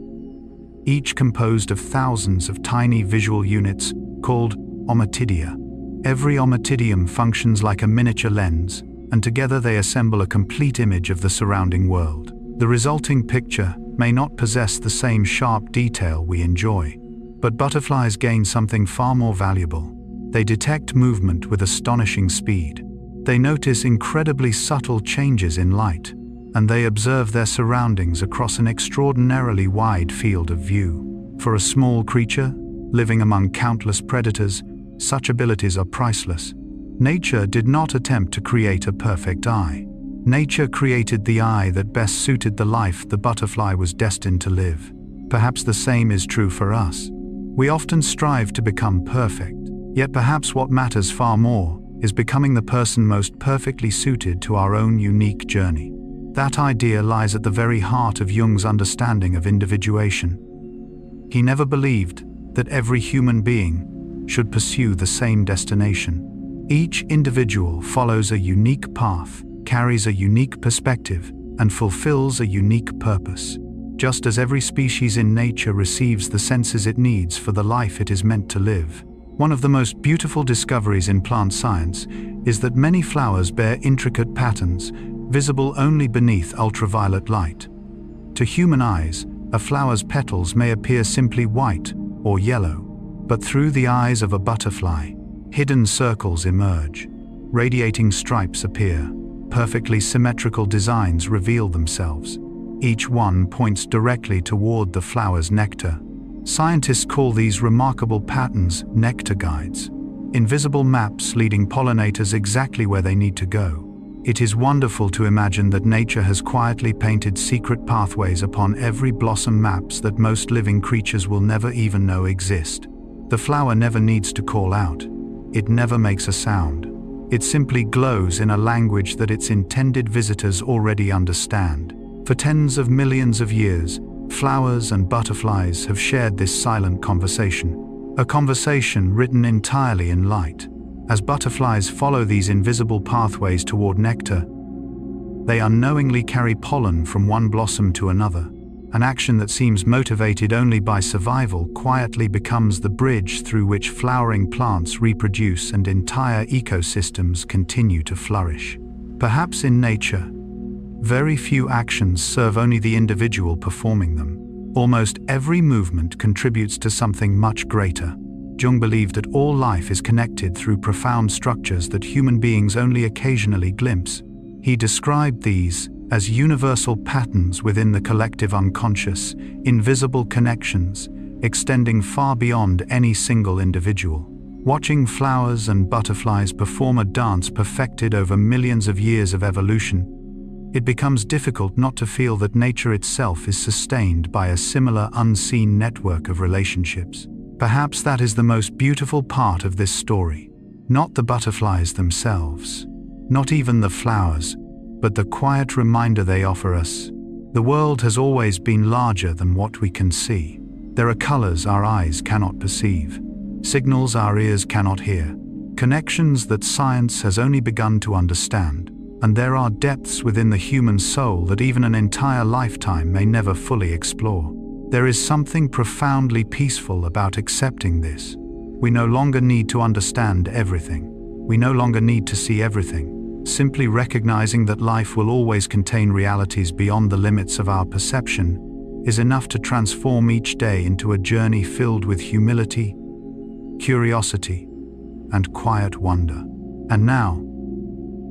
each composed of thousands of tiny visual units called ommatidia. Every ommatidium functions like a miniature lens, and together they assemble a complete image of the surrounding world. The resulting picture may not possess the same sharp detail we enjoy, but butterflies gain something far more valuable. They detect movement with astonishing speed. They notice incredibly subtle changes in light, and they observe their surroundings across an extraordinarily wide field of view. For a small creature, living among countless predators, such abilities are priceless. Nature did not attempt to create a perfect eye. Nature created the eye that best suited the life the butterfly was destined to live. Perhaps the same is true for us. We often strive to become perfect, yet perhaps what matters far more is becoming the person most perfectly suited to our own unique journey. That idea lies at the very heart of Jung's understanding of individuation. He never believed that every human being should pursue the same destination. Each individual follows a unique path, carries a unique perspective, and fulfills a unique purpose. Just as every species in nature receives the senses it needs for the life it is meant to live. One of the most beautiful discoveries in plant science is that many flowers bear intricate patterns, visible only beneath ultraviolet light. To human eyes, a flower's petals may appear simply white or yellow, but through the eyes of a butterfly, hidden circles emerge, radiating stripes appear, perfectly symmetrical designs reveal themselves. Each one points directly toward the flower's nectar. Scientists call these remarkable patterns nectar guides, invisible maps leading pollinators exactly where they need to go. It is wonderful to imagine that nature has quietly painted secret pathways upon every blossom, maps that most living creatures will never even know exist. The flower never needs to call out. It never makes a sound. It simply glows in a language that its intended visitors already understand. For tens of millions of years, flowers and butterflies have shared this silent conversation, a conversation written entirely in light. As butterflies follow these invisible pathways toward nectar, they unknowingly carry pollen from one blossom to another. An action that seems motivated only by survival quietly becomes the bridge through which flowering plants reproduce and entire ecosystems continue to flourish. Perhaps in nature, very few actions serve only the individual performing them. Almost every movement contributes to something much greater. Jung believed that all life is connected through profound structures that human beings only occasionally glimpse. He described these as universal patterns within the collective unconscious, invisible connections, extending far beyond any single individual. Watching flowers and butterflies perform a dance perfected over millions of years of evolution, it becomes difficult not to feel that nature itself is sustained by a similar unseen network of relationships. Perhaps that is the most beautiful part of this story. Not the butterflies themselves, not even the flowers, but the quiet reminder they offer us. The world has always been larger than what we can see. There are colors our eyes cannot perceive, signals our ears cannot hear, connections that science has only begun to understand. And there are depths within the human soul that even an entire lifetime may never fully explore. There is something profoundly peaceful about accepting this. We no longer need to understand everything. We no longer need to see everything. Simply recognizing that life will always contain realities beyond the limits of our perception is enough to transform each day into a journey filled with humility, curiosity, and quiet wonder. And now,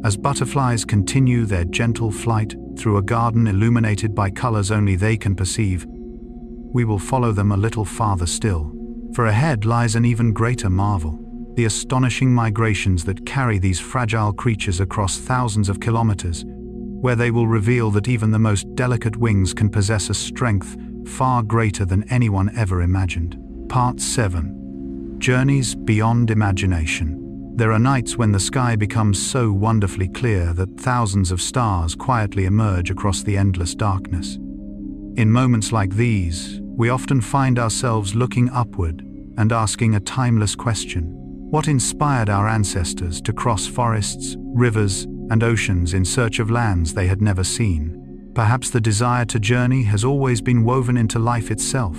as butterflies continue their gentle flight through a garden illuminated by colors only they can perceive, we will follow them a little farther still. For ahead lies an even greater marvel, the astonishing migrations that carry these fragile creatures across thousands of kilometers, where they will reveal that even the most delicate wings can possess a strength far greater than anyone ever imagined. Part 7. Journeys Beyond Imagination. There are nights when the sky becomes so wonderfully clear that thousands of stars quietly emerge across the endless darkness. In moments like these, we often find ourselves looking upward and asking a timeless question. What inspired our ancestors to cross forests, rivers, and oceans in search of lands they had never seen? Perhaps the desire to journey has always been woven into life itself.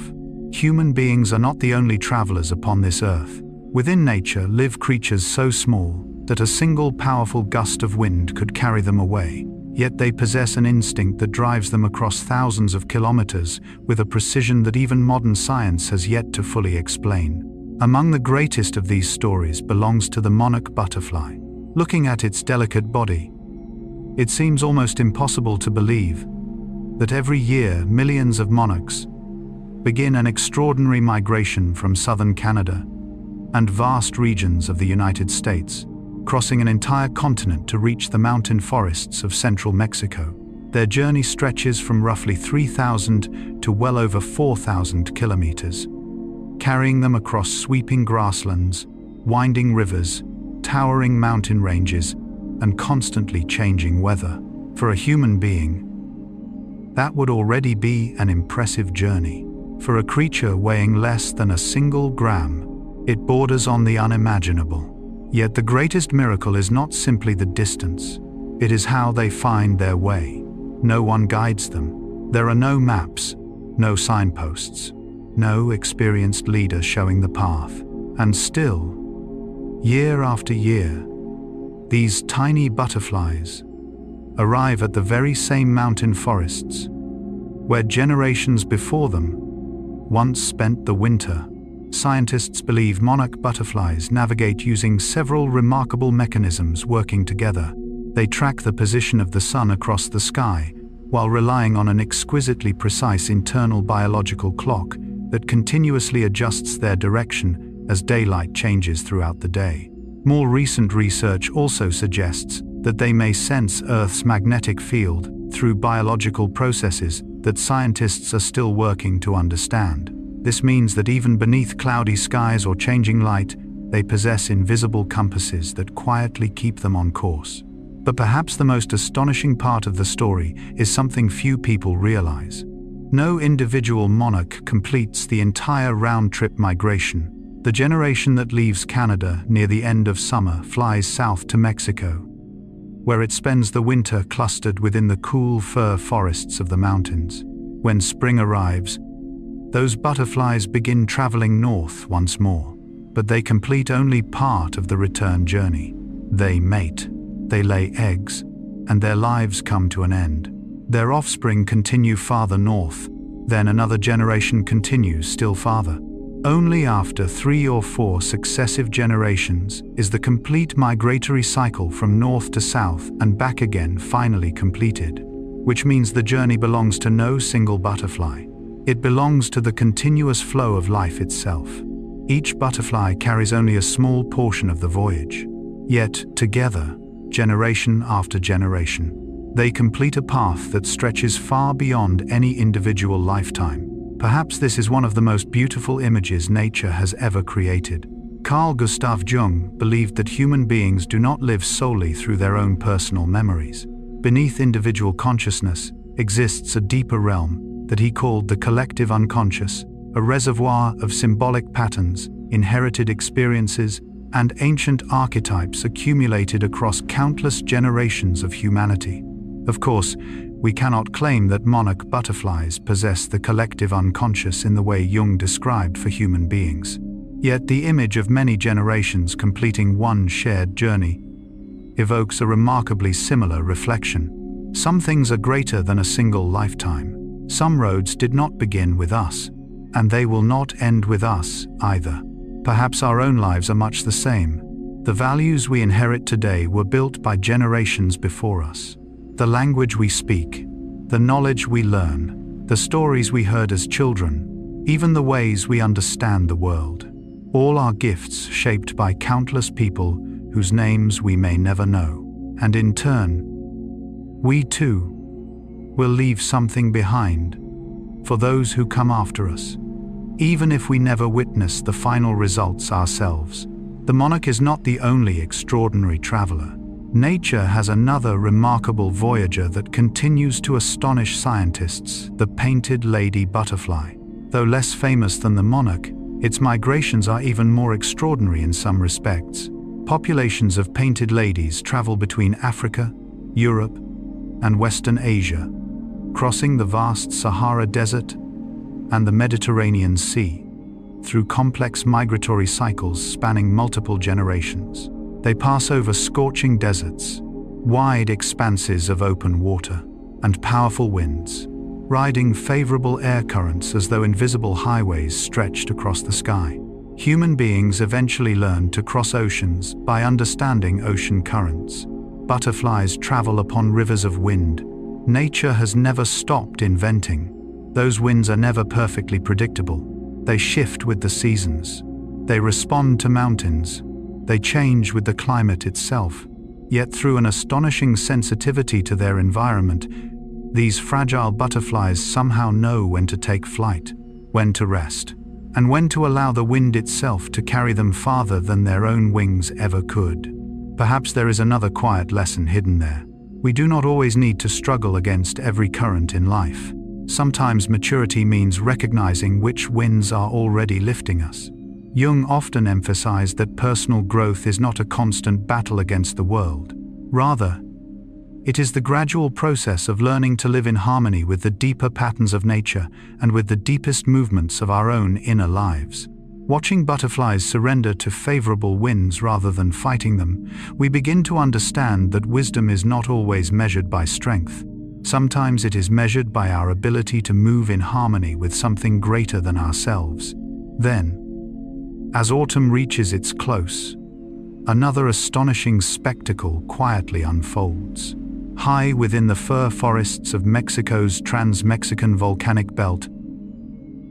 Human beings are not the only travelers upon this earth. Within nature live creatures so small that a single powerful gust of wind could carry them away, yet they possess an instinct that drives them across thousands of kilometers with a precision that even modern science has yet to fully explain. Among the greatest of these stories belongs to the monarch butterfly. Looking at its delicate body, it seems almost impossible to believe that every year millions of monarchs begin an extraordinary migration from southern Canada and vast regions of the United States, crossing an entire continent to reach the mountain forests of central Mexico. Their journey stretches from roughly 3,000 to well over 4,000 kilometers, carrying them across sweeping grasslands, winding rivers, towering mountain ranges, and constantly changing weather. For a human being, that would already be an impressive journey. For a creature weighing less than a single gram, it borders on the unimaginable. Yet the greatest miracle is not simply the distance. It is how they find their way. No one guides them. There are no maps, no signposts, no experienced leader showing the path. And still, year after year, these tiny butterflies arrive at the very same mountain forests where generations before them once spent the winter. Scientists believe monarch butterflies navigate using several remarkable mechanisms working together. They track the position of the sun across the sky while relying on an exquisitely precise internal biological clock that continuously adjusts their direction as daylight changes throughout the day. More recent research also suggests that they may sense Earth's magnetic field through biological processes that scientists are still working to understand. This means that even beneath cloudy skies or changing light, they possess invisible compasses that quietly keep them on course. But perhaps the most astonishing part of the story is something few people realize. No individual monarch completes the entire round-trip migration. The generation that leaves Canada near the end of summer flies south to Mexico, where it spends the winter clustered within the cool fir forests of the mountains. When spring arrives, those butterflies begin traveling north once more, but they complete only part of the return journey. They mate, they lay eggs, and their lives come to an end. Their offspring continue farther north, then another generation continues still farther. Only after 3 or 4 successive generations is the complete migratory cycle from north to south and back again finally completed, which means the journey belongs to no single butterfly. It belongs to the continuous flow of life itself. Each butterfly carries only a small portion of the voyage. Yet, together, generation after generation, they complete a path that stretches far beyond any individual lifetime. Perhaps this is one of the most beautiful images nature has ever created. Carl Gustav Jung believed that human beings do not live solely through their own personal memories. Beneath individual consciousness exists a deeper realm that he called the collective unconscious, a reservoir of symbolic patterns, inherited experiences, and ancient archetypes accumulated across countless generations of humanity. Of course, we cannot claim that monarch butterflies possess the collective unconscious in the way Jung described for human beings. Yet the image of many generations completing one shared journey evokes a remarkably similar reflection. Some things are greater than a single lifetime. Some roads did not begin with us, and they will not end with us either. Perhaps our own lives are much the same. The values we inherit today were built by generations before us. The language we speak, the knowledge we learn, the stories we heard as children, even the ways we understand the world. All are gifts shaped by countless people whose names we may never know. And in turn, we too will leave something behind for those who come after us, even if we never witness the final results ourselves. The monarch is not the only extraordinary traveler. Nature has another remarkable voyager that continues to astonish scientists, the painted lady butterfly. Though less famous than the monarch, its migrations are even more extraordinary in some respects. Populations of painted ladies travel between Africa, Europe, and Western Asia, crossing the vast Sahara Desert and the Mediterranean Sea, through complex migratory cycles spanning multiple generations. They pass over scorching deserts, wide expanses of open water, and powerful winds, riding favorable air currents as though invisible highways stretched across the sky. Human beings eventually learn to cross oceans by understanding ocean currents. Butterflies travel upon rivers of wind. Nature has never stopped inventing. Those winds are never perfectly predictable. They shift with the seasons. They respond to mountains. They change with the climate itself. Yet through an astonishing sensitivity to their environment, these fragile butterflies somehow know when to take flight, when to rest, and when to allow the wind itself to carry them farther than their own wings ever could. Perhaps there is another quiet lesson hidden there. We do not always need to struggle against every current in life. Sometimes maturity means recognizing which winds are already lifting us. Jung often emphasized that personal growth is not a constant battle against the world. Rather, it is the gradual process of learning to live in harmony with the deeper patterns of nature and with the deepest movements of our own inner lives. Watching butterflies surrender to favorable winds rather than fighting them, we begin to understand that wisdom is not always measured by strength. Sometimes it is measured by our ability to move in harmony with something greater than ourselves. Then, as autumn reaches its close, another astonishing spectacle quietly unfolds. High within the fir forests of Mexico's Trans-Mexican Volcanic Belt,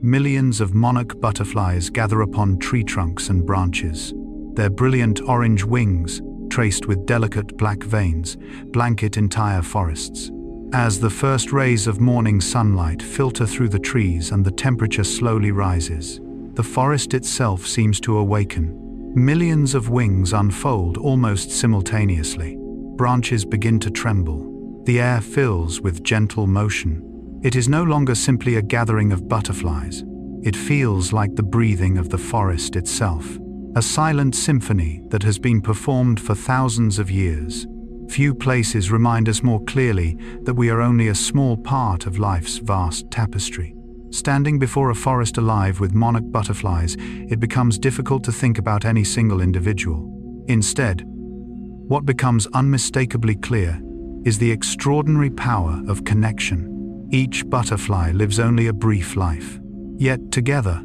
millions of monarch butterflies gather upon tree trunks and branches. Their brilliant orange wings, traced with delicate black veins, blanket entire forests. As the first rays of morning sunlight filter through the trees and the temperature slowly rises, the forest itself seems to awaken. Millions of wings unfold almost simultaneously. Branches begin to tremble. The air fills with gentle motion. It is no longer simply a gathering of butterflies. It feels like the breathing of the forest itself, a silent symphony that has been performed for thousands of years. Few places remind us more clearly that we are only a small part of life's vast tapestry. Standing before a forest alive with monarch butterflies, it becomes difficult to think about any single individual. Instead, what becomes unmistakably clear is the extraordinary power of connection. Each butterfly lives only a brief life. Yet together,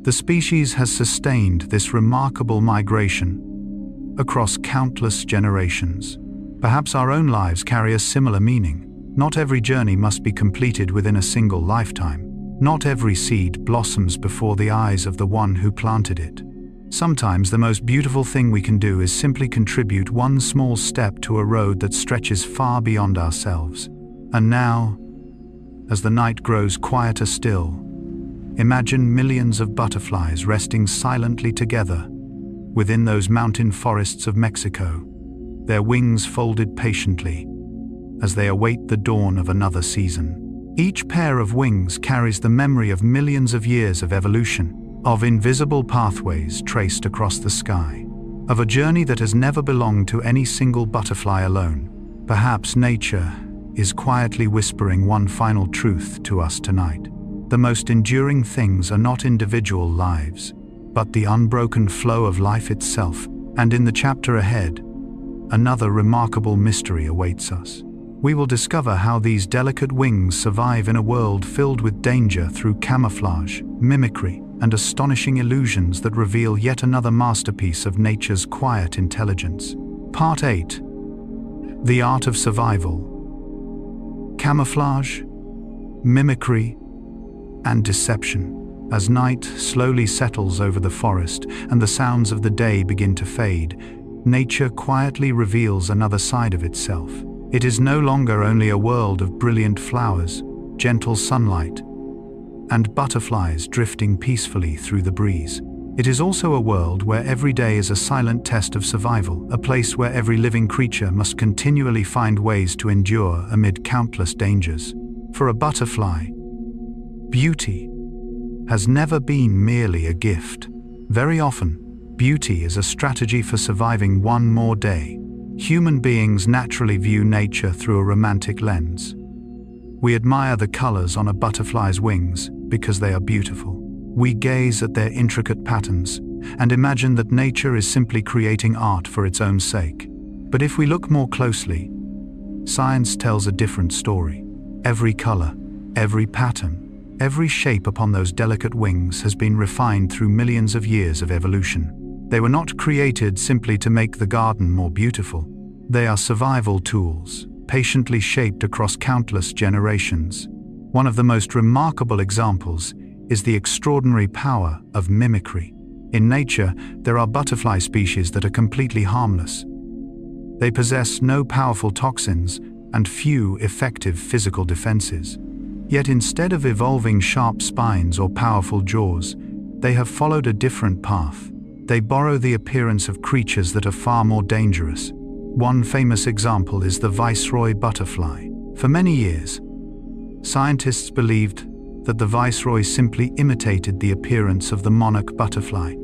the species has sustained this remarkable migration across countless generations. Perhaps our own lives carry a similar meaning. Not every journey must be completed within a single lifetime. Not every seed blossoms before the eyes of the one who planted it. Sometimes the most beautiful thing we can do is simply contribute one small step to a road that stretches far beyond ourselves. And now, as the night grows quieter still, imagine millions of butterflies resting silently together within those mountain forests of Mexico, their wings folded patiently as they await the dawn of another season. Each pair of wings carries the memory of millions of years of evolution, of invisible pathways traced across the sky, of a journey that has never belonged to any single butterfly alone. Perhaps nature is quietly whispering one final truth to us tonight. The most enduring things are not individual lives, but the unbroken flow of life itself. And in the chapter ahead, another remarkable mystery awaits us. We will discover how these delicate wings survive in a world filled with danger through camouflage, mimicry, and astonishing illusions that reveal yet another masterpiece of nature's quiet intelligence. Part 8. The Art of Survival. Camouflage, mimicry, and deception. As night slowly settles over the forest and the sounds of the day begin to fade, nature quietly reveals another side of itself. It is no longer only a world of brilliant flowers, gentle sunlight, and butterflies drifting peacefully through the breeze. It is also a world where every day is a silent test of survival, a place where every living creature must continually find ways to endure amid countless dangers. For a butterfly, beauty has never been merely a gift. Very often, beauty is a strategy for surviving one more day. Human beings naturally view nature through a romantic lens. We admire the colors on a butterfly's wings because they are beautiful. We gaze at their intricate patterns and imagine that nature is simply creating art for its own sake. But if we look more closely, science tells a different story. Every color, every pattern, every shape upon those delicate wings has been refined through millions of years of evolution. They were not created simply to make the garden more beautiful. They are survival tools, patiently shaped across countless generations. One of the most remarkable examples is the extraordinary power of mimicry. In nature, there are butterfly species that are completely harmless. They possess no powerful toxins and few effective physical defenses. Yet instead of evolving sharp spines or powerful jaws, they have followed a different path. They borrow the appearance of creatures that are far more dangerous. One famous example is the Viceroy butterfly. For many years, scientists believed that the Viceroy simply imitated the appearance of the Monarch butterfly,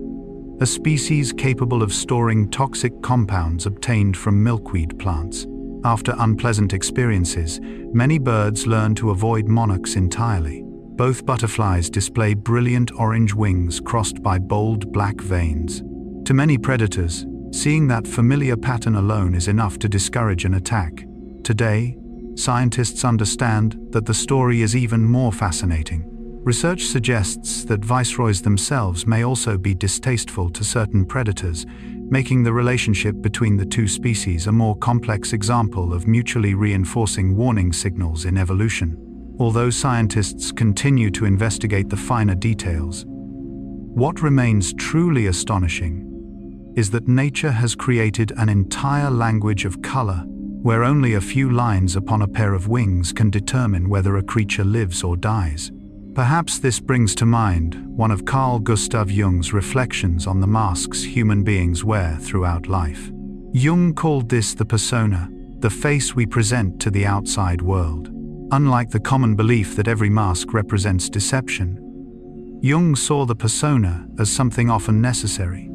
a species capable of storing toxic compounds obtained from milkweed plants. After unpleasant experiences, many birds learn to avoid monarchs entirely. Both butterflies display brilliant orange wings crossed by bold black veins. To many predators, seeing that familiar pattern alone is enough to discourage an attack. Today, scientists understand that the story is even more fascinating. Research suggests that viceroys themselves may also be distasteful to certain predators, making the relationship between the two species a more complex example of mutually reinforcing warning signals in evolution. Although scientists continue to investigate the finer details, what remains truly astonishing is that nature has created an entire language of color, where only a few lines upon a pair of wings can determine whether a creature lives or dies. Perhaps this brings to mind one of Carl Gustav Jung's reflections on the masks human beings wear throughout life. Jung called this the persona, the face we present to the outside world. Unlike the common belief that every mask represents deception, Jung saw the persona as something often necessary.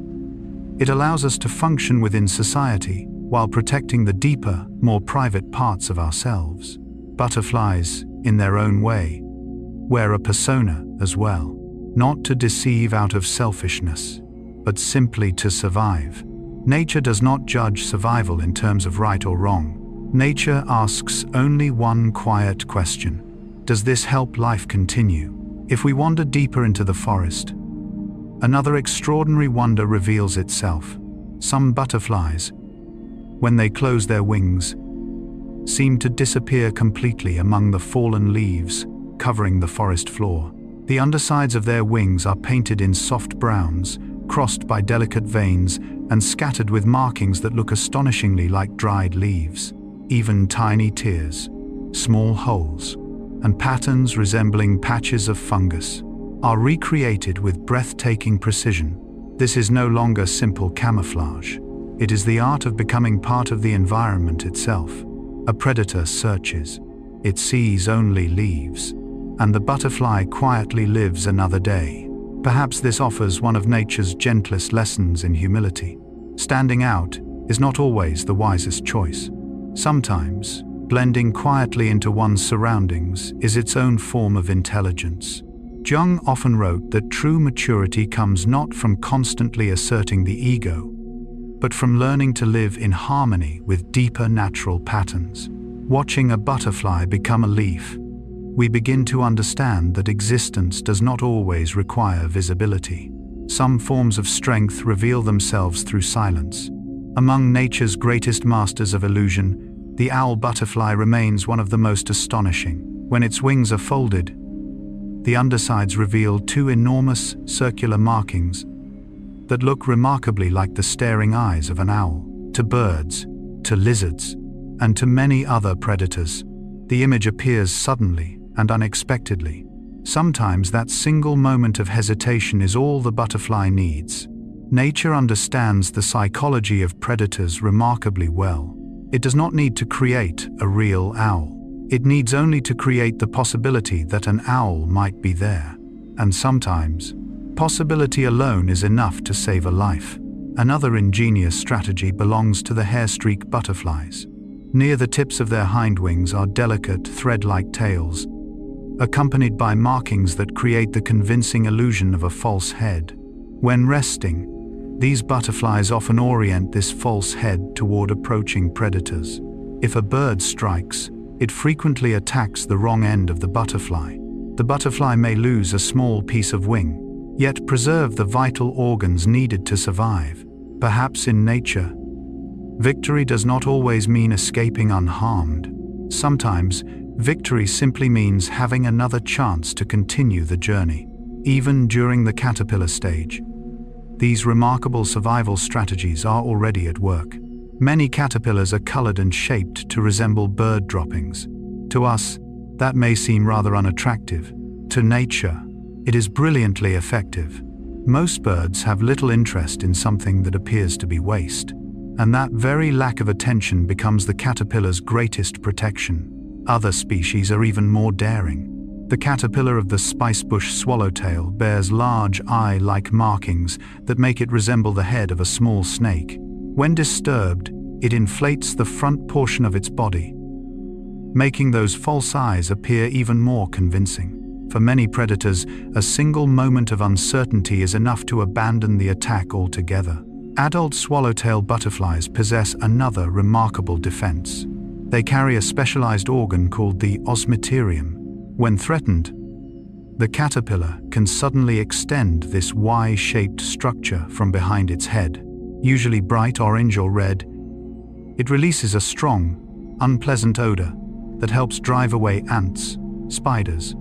It allows us to function within society while protecting the deeper, more private parts of ourselves. Butterflies, in their own way, wear a persona as well, not to deceive out of selfishness, but simply to survive. Nature does not judge survival in terms of right or wrong. Nature asks only one quiet question: does this help life continue? If we wander deeper into the forest, another extraordinary wonder reveals itself. Some butterflies, when they close their wings, seem to disappear completely among the fallen leaves covering the forest floor. The undersides of their wings are painted in soft browns, crossed by delicate veins, and scattered with markings that look astonishingly like dried leaves. Even tiny tears, small holes, and patterns resembling patches of fungus are recreated with breathtaking precision. This is no longer simple camouflage. It is the art of becoming part of the environment itself. A predator searches. It sees only leaves, and the butterfly quietly lives another day. Perhaps this offers one of nature's gentlest lessons in humility. Standing out is not always the wisest choice. Sometimes, blending quietly into one's surroundings is its own form of intelligence. Jung often wrote that true maturity comes not from constantly asserting the ego, but from learning to live in harmony with deeper natural patterns. Watching a butterfly become a leaf, we begin to understand that existence does not always require visibility. Some forms of strength reveal themselves through silence. Among nature's greatest masters of illusion, the owl butterfly remains one of the most astonishing. When its wings are folded, the undersides reveal two enormous circular markings that look remarkably like the staring eyes of an owl. To birds, to lizards, and to many other predators, the image appears suddenly and unexpectedly. Sometimes that single moment of hesitation is all the butterfly needs. Nature understands the psychology of predators remarkably well. It does not need to create a real owl. It needs only to create the possibility that an owl might be there. And sometimes, possibility alone is enough to save a life. Another ingenious strategy belongs to the hairstreak butterflies. Near the tips of their hindwings are delicate, thread-like tails, accompanied by markings that create the convincing illusion of a false head. When resting, these butterflies often orient this false head toward approaching predators. If a bird strikes, it frequently attacks the wrong end of the butterfly. The butterfly may lose a small piece of wing, yet preserve the vital organs needed to survive. Perhaps in nature, victory does not always mean escaping unharmed. Sometimes, victory simply means having another chance to continue the journey. Even during the caterpillar stage, these remarkable survival strategies are already at work. Many caterpillars are colored and shaped to resemble bird droppings. To us, that may seem rather unattractive. To nature, it is brilliantly effective. Most birds have little interest in something that appears to be waste, and that very lack of attention becomes the caterpillar's greatest protection. Other species are even more daring. The caterpillar of the spicebush swallowtail bears large eye-like markings that make it resemble the head of a small snake. When disturbed, it inflates the front portion of its body, making those false eyes appear even more convincing. For many predators, a single moment of uncertainty is enough to abandon the attack altogether. Adult swallowtail butterflies possess another remarkable defense. They carry a specialized organ called the osmeterium. When threatened, the caterpillar can suddenly extend this Y-shaped structure from behind its head, usually bright orange or red. It releases a strong, unpleasant odor that helps drive away ants, spiders,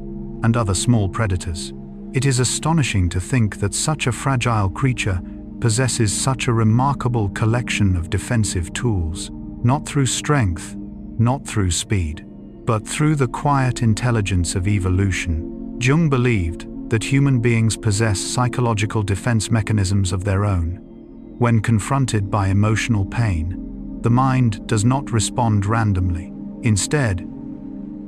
and other small predators. It is astonishing to think that such a fragile creature possesses such a remarkable collection of defensive tools, not through strength, not through speed, but through the quiet intelligence of evolution. Jung believed that human beings possess psychological defense mechanisms of their own. When confronted by emotional pain, the mind does not respond randomly. Instead,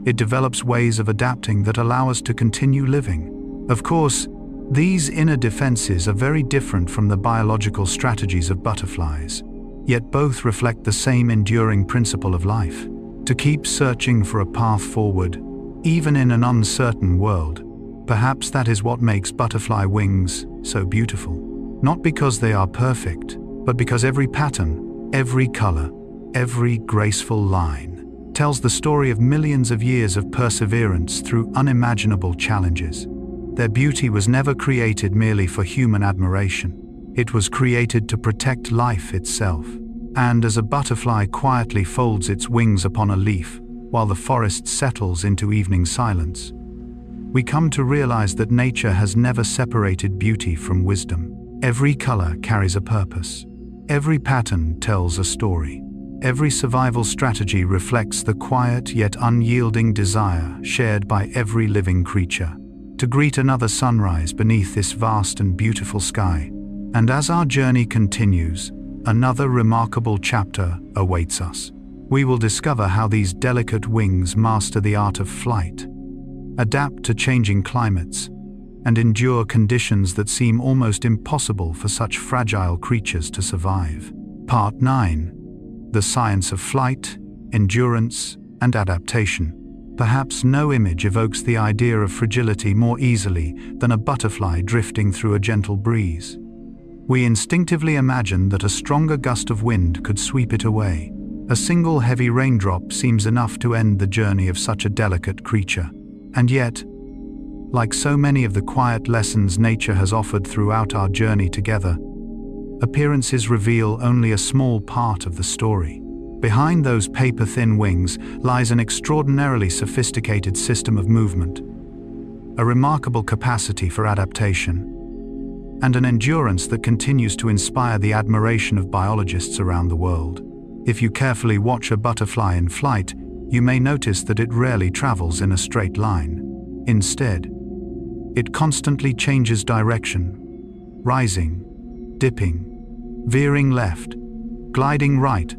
it develops ways of adapting that allow us to continue living. Of course, these inner defenses are very different from the biological strategies of butterflies, yet both reflect the same enduring principle of life: to keep searching for a path forward, even in an uncertain world. Perhaps that is what makes butterfly wings so beautiful. Not because they are perfect, but because every pattern, every color, every graceful line tells the story of millions of years of perseverance through unimaginable challenges. Their beauty was never created merely for human admiration. It was created to protect life itself. And as a butterfly quietly folds its wings upon a leaf, while the forest settles into evening silence, we come to realize that nature has never separated beauty from wisdom. Every color carries a purpose. Every pattern tells a story. Every survival strategy reflects the quiet yet unyielding desire shared by every living creature to greet another sunrise beneath this vast and beautiful sky. And as our journey continues, another remarkable chapter awaits us. We will discover how these delicate wings master the art of flight, adapt to changing climates, and endure conditions that seem almost impossible for such fragile creatures to survive. Part 9. The science of flight, endurance, and adaptation. Perhaps no image evokes the idea of fragility more easily than a butterfly drifting through a gentle breeze. We instinctively imagine that a stronger gust of wind could sweep it away. A single heavy raindrop seems enough to end the journey of such a delicate creature. And yet, like so many of the quiet lessons nature has offered throughout our journey together, appearances reveal only a small part of the story. Behind those paper-thin wings lies an extraordinarily sophisticated system of movement, a remarkable capacity for adaptation, and an endurance that continues to inspire the admiration of biologists around the world. If you carefully watch a butterfly in flight, you may notice that it rarely travels in a straight line. Instead, it constantly changes direction, rising, dipping, veering left, gliding right,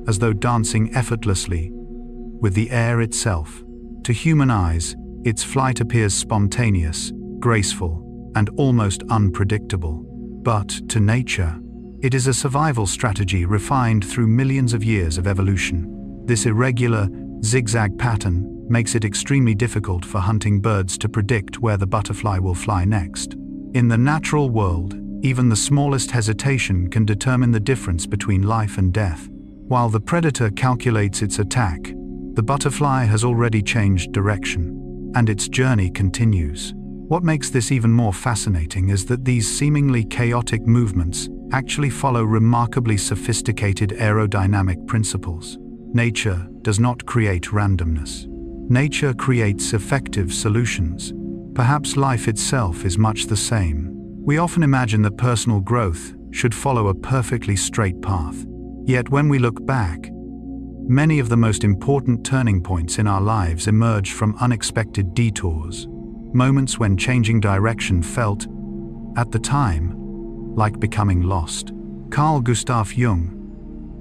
as though dancing effortlessly with the air itself. To human eyes, its flight appears spontaneous, graceful, and almost unpredictable. But to nature, it is a survival strategy refined through millions of years of evolution. This irregular, zigzag pattern makes it extremely difficult for hunting birds to predict where the butterfly will fly next. In the natural world, even the smallest hesitation can determine the difference between life and death. While the predator calculates its attack, the butterfly has already changed direction, and its journey continues. What makes this even more fascinating is that these seemingly chaotic movements actually follow remarkably sophisticated aerodynamic principles. Nature does not create randomness. Nature creates effective solutions. Perhaps life itself is much the same. We often imagine that personal growth should follow a perfectly straight path. Yet when we look back, many of the most important turning points in our lives emerge from unexpected detours, moments when changing direction felt at the time, like becoming lost. Carl Gustav Jung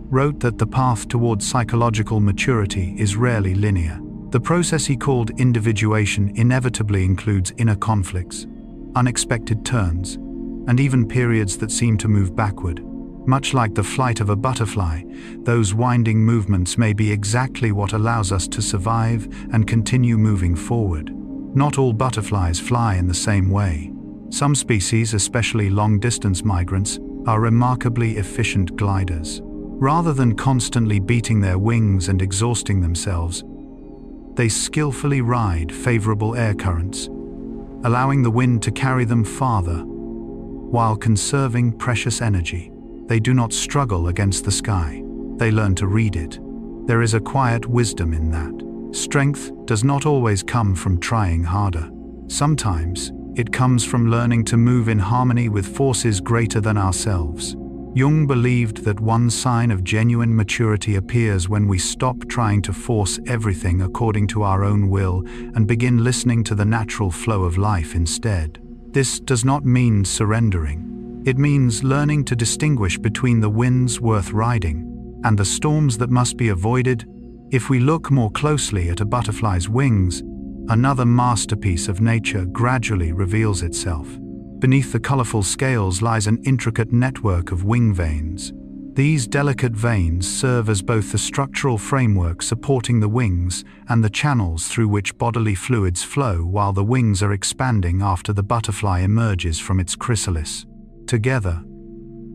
wrote that the path towards psychological maturity is rarely linear. The process he called individuation inevitably includes inner conflicts, unexpected turns, and even periods that seem to move backward. Much like the flight of a butterfly, those winding movements may be exactly what allows us to survive and continue moving forward. Not all butterflies fly in the same way. Some species, especially long-distance migrants, are remarkably efficient gliders. Rather than constantly beating their wings and exhausting themselves, they skillfully ride favorable air currents, allowing the wind to carry them farther, while conserving precious energy. They do not struggle against the sky. They learn to read it. There is a quiet wisdom in that. Strength does not always come from trying harder. Sometimes, it comes from learning to move in harmony with forces greater than ourselves. Jung believed that one sign of genuine maturity appears when we stop trying to force everything according to our own will and begin listening to the natural flow of life instead. This does not mean surrendering. It means learning to distinguish between the winds worth riding and the storms that must be avoided. If we look more closely at a butterfly's wings, another masterpiece of nature gradually reveals itself. Beneath the colorful scales lies an intricate network of wing veins. These delicate veins serve as both the structural framework supporting the wings and the channels through which bodily fluids flow while the wings are expanding after the butterfly emerges from its chrysalis. Together,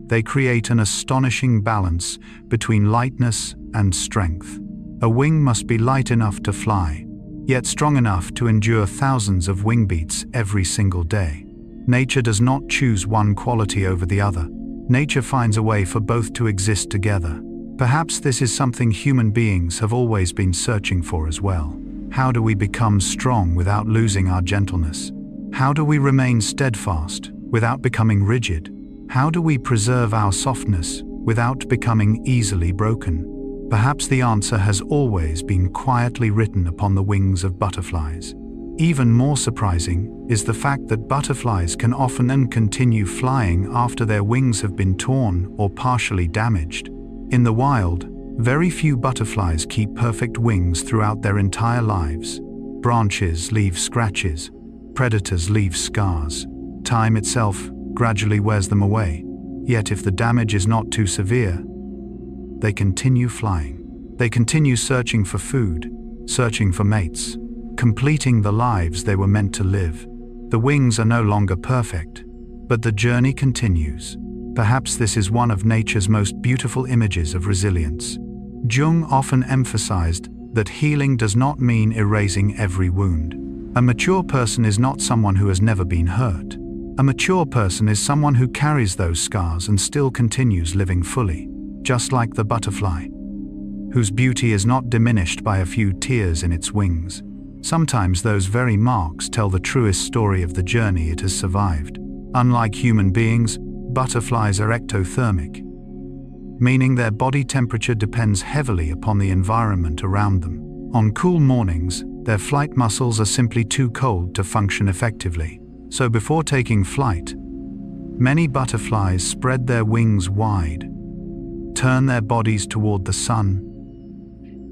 they create an astonishing balance between lightness and strength. A wing must be light enough to fly, yet strong enough to endure thousands of wing beats every single day. Nature does not choose one quality over the other. Nature finds a way for both to exist together. Perhaps this is something human beings have always been searching for as well. How do we become strong without losing our gentleness? How do we remain steadfast without becoming rigid? How do we preserve our softness without becoming easily broken? Perhaps the answer has always been quietly written upon the wings of butterflies. Even more surprising is the fact that butterflies can often continue flying after their wings have been torn or partially damaged. In the wild, very few butterflies keep perfect wings throughout their entire lives. Branches leave scratches, predators leave scars. Time itself gradually wears them away. Yet if the damage is not too severe, they continue flying. They continue searching for food, searching for mates, completing the lives they were meant to live. The wings are no longer perfect, but the journey continues. Perhaps this is one of nature's most beautiful images of resilience. Jung often emphasized that healing does not mean erasing every wound. A mature person is not someone who has never been hurt. A mature person is someone who carries those scars and still continues living fully, just like the butterfly, whose beauty is not diminished by a few tears in its wings. Sometimes those very marks tell the truest story of the journey it has survived. Unlike human beings, butterflies are ectothermic, meaning their body temperature depends heavily upon the environment around them. On cool mornings, their flight muscles are simply too cold to function effectively. So before taking flight, many butterflies spread their wings wide, turn their bodies toward the sun,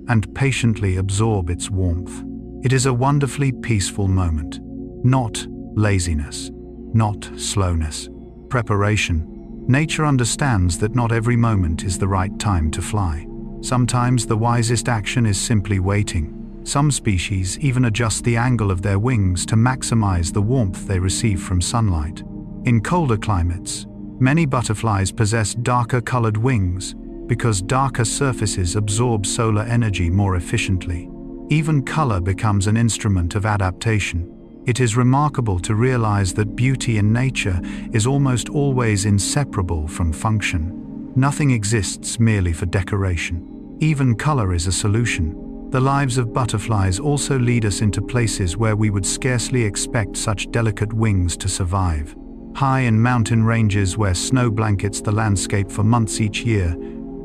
and patiently absorb its warmth. It is a wonderfully peaceful moment. Not laziness, not slowness. Preparation. Nature understands that not every moment is the right time to fly. Sometimes the wisest action is simply waiting. Some species even adjust the angle of their wings to maximize the warmth they receive from sunlight. In colder climates, many butterflies possess darker colored wings because darker surfaces absorb solar energy more efficiently. Even color becomes an instrument of adaptation. It is remarkable to realize that beauty in nature is almost always inseparable from function. Nothing exists merely for decoration. Even color is a solution. The lives of butterflies also lead us into places where we would scarcely expect such delicate wings to survive. High in mountain ranges where snow blankets the landscape for months each year,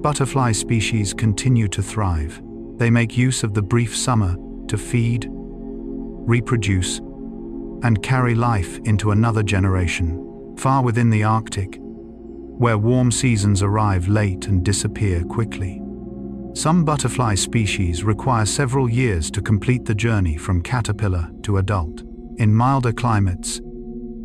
butterfly species continue to thrive. They make use of the brief summer to feed, reproduce, and carry life into another generation. far within the Arctic, where warm seasons arrive late and disappear quickly. Some butterfly species require several years to complete the journey from caterpillar to adult. In milder climates,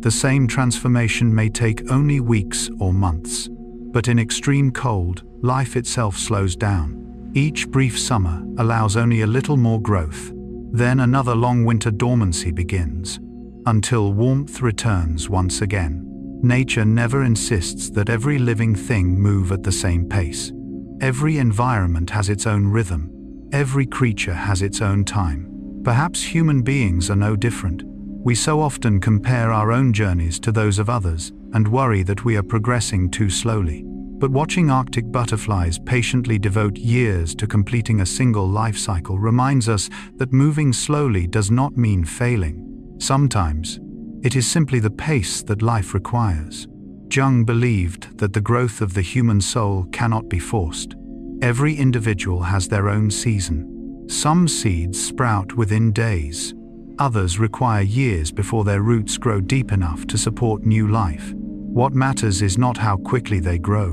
the same transformation may take only weeks or months. But in extreme cold, life itself slows down. Each brief summer allows only a little more growth. Then another long winter dormancy begins, until warmth returns once again. Nature never insists that every living thing move at the same pace. Every environment has its own rhythm. Every creature has its own time. Perhaps human beings are no different. We so often compare our own journeys to those of others and worry that we are progressing too slowly. But watching Arctic butterflies patiently devote years to completing a single life cycle reminds us that moving slowly does not mean failing. Sometimes, it is simply the pace that life requires. Jung believed that the growth of the human soul cannot be forced. Every individual has their own season. Some seeds sprout within days. Others require years before their roots grow deep enough to support new life. What matters is not how quickly they grow.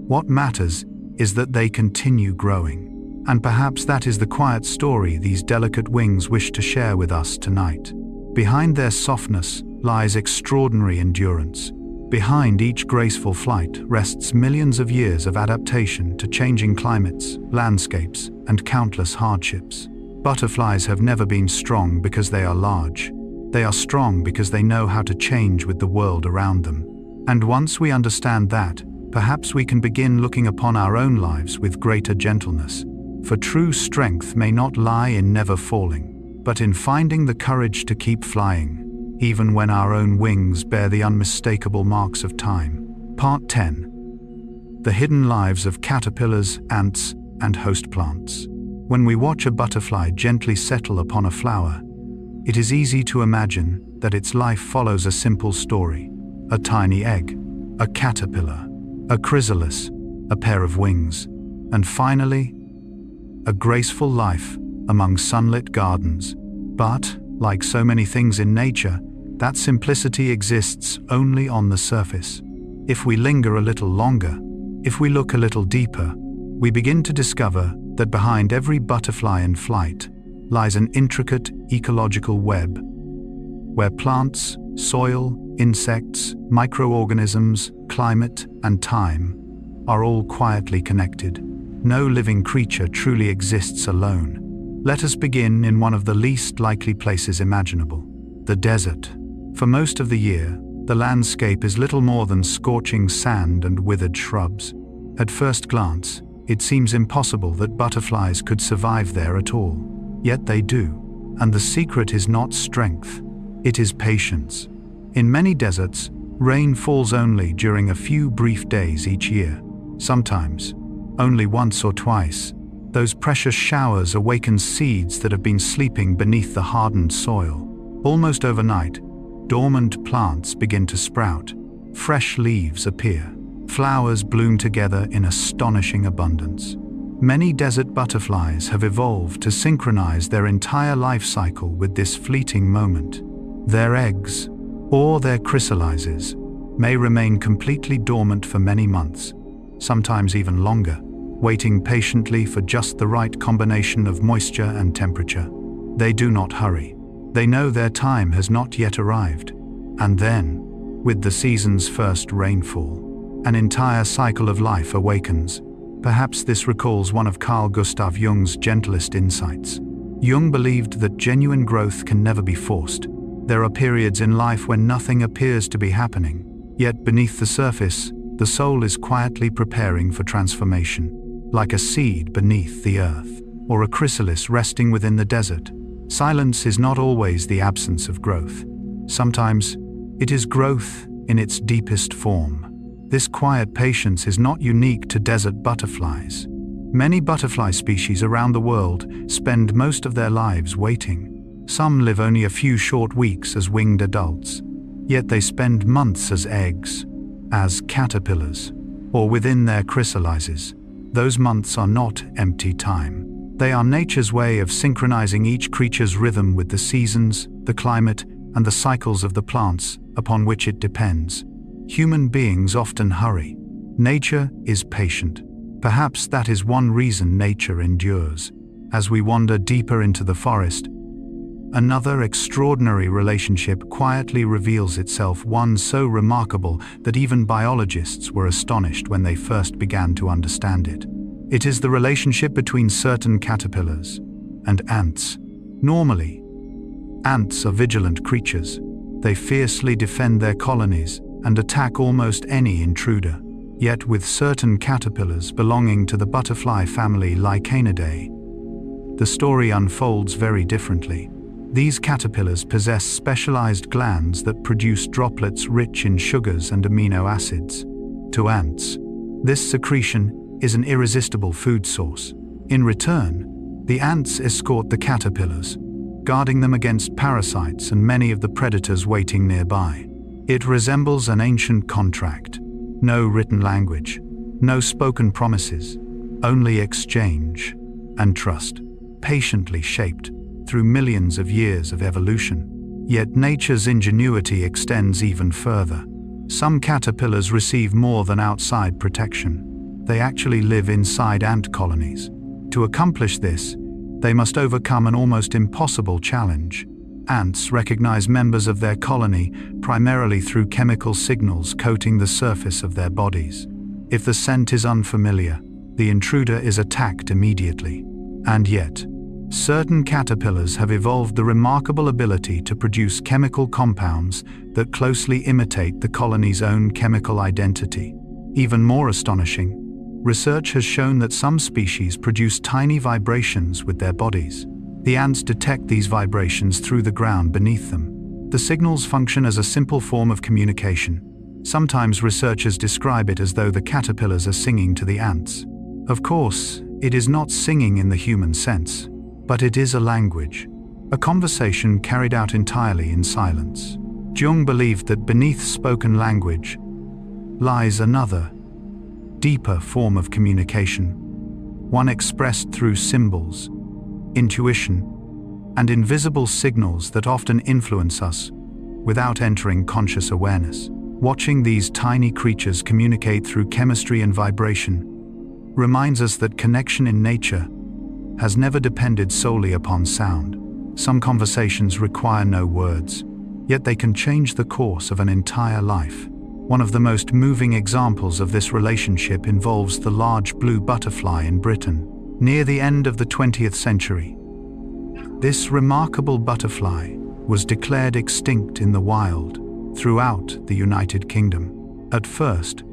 What matters is that they continue growing. And perhaps that is the quiet story these delicate wings wish to share with us tonight. Behind their softness lies extraordinary endurance. Behind each graceful flight rests millions of years of adaptation to changing climates, landscapes, and countless hardships. Butterflies have never been strong because they are large. They are strong because they know how to change with the world around them. And once we understand that, perhaps we can begin looking upon our own lives with greater gentleness. For true strength may not lie in never falling, but in finding the courage to keep flying, even when our own wings bear the unmistakable marks of time. Part 10. The hidden lives of caterpillars, ants, and host plants. When we watch a butterfly gently settle upon a flower, it is easy to imagine that its life follows a simple story. A tiny egg, a caterpillar, a chrysalis, a pair of wings, and finally, a graceful life among sunlit gardens. But, like so many things in nature, that simplicity exists only on the surface. If we linger a little longer, if we look a little deeper, we begin to discover that behind every butterfly in flight lies an intricate ecological web, where plants, soil, insects, microorganisms, climate, and time are all quietly connected. No living creature truly exists alone. Let us begin in one of the least likely places imaginable, the desert. For most of the year, the landscape is little more than scorching sand and withered shrubs. At first glance, it seems impossible that butterflies could survive there at all. Yet they do. And the secret is not strength, it is patience. In many deserts, rain falls only during a few brief days each year. Sometimes, only once or twice. Those precious showers awaken seeds that have been sleeping beneath the hardened soil. Almost overnight, dormant plants begin to sprout. Fresh leaves appear. Flowers bloom together in astonishing abundance. Many desert butterflies have evolved to synchronize their entire life cycle with this fleeting moment. Their eggs, or their chrysalises, may remain completely dormant for many months, sometimes even longer, waiting patiently for just the right combination of moisture and temperature. They do not hurry. They know their time has not yet arrived. And then, with the season's first rainfall, an entire cycle of life awakens. Perhaps this recalls one of Carl Gustav Jung's gentlest insights. Jung believed that genuine growth can never be forced. There are periods in life when nothing appears to be happening, yet beneath the surface, the soul is quietly preparing for transformation, like a seed beneath the earth, or a chrysalis resting within the desert. Silence is not always the absence of growth. Sometimes, it is growth in its deepest form. This quiet patience is not unique to desert butterflies. Many butterfly species around the world spend most of their lives waiting. Some live only a few short weeks as winged adults, yet they spend months as eggs, as caterpillars, or within their chrysalises. Those months are not empty time. They are nature's way of synchronizing each creature's rhythm with the seasons, the climate, and the cycles of the plants upon which it depends. Human beings often hurry. Nature is patient. Perhaps that is one reason nature endures. As we wander deeper into the forest, another extraordinary relationship quietly reveals itself, one so remarkable that even biologists were astonished when they first began to understand it. It is the relationship between certain caterpillars and ants. Normally, ants are vigilant creatures. They fiercely defend their colonies and attack almost any intruder. Yet with certain caterpillars belonging to the butterfly family Lycaenidae, the story unfolds very differently. These caterpillars possess specialized glands that produce droplets rich in sugars and amino acids. To ants, this secretion is an irresistible food source. In return, the ants escort the caterpillars, guarding them against parasites and many of the predators waiting nearby. It resembles an ancient contract. No written language, no spoken promises, only exchange and trust, patiently shaped through millions of years of evolution. Yet nature's ingenuity extends even further. Some caterpillars receive more than outside protection. They actually live inside ant colonies. To accomplish this, they must overcome an almost impossible challenge. Ants recognize members of their colony primarily through chemical signals coating the surface of their bodies. If the scent is unfamiliar, the intruder is attacked immediately. And yet, certain caterpillars have evolved the remarkable ability to produce chemical compounds that closely imitate the colony's own chemical identity. Even more astonishing, research has shown that some species produce tiny vibrations with their bodies. The ants detect these vibrations through the ground beneath them. The signals function as a simple form of communication. Sometimes researchers describe it as though the caterpillars are singing to the ants. Of course, it is not singing in the human sense, but it is a language, a conversation carried out entirely in silence. Jung believed that beneath spoken language lies another, deeper form of communication, one expressed through symbols, intuition, and invisible signals that often influence us without entering conscious awareness. Watching these tiny creatures communicate through chemistry and vibration reminds us that connection in nature has never depended solely upon sound. Some conversations require no words, yet they can change the course of an entire life. One of the most moving examples of this relationship involves the large blue butterfly in Britain. Near the end of the 20th century, this remarkable butterfly was declared extinct in the wild throughout the United Kingdom. At first,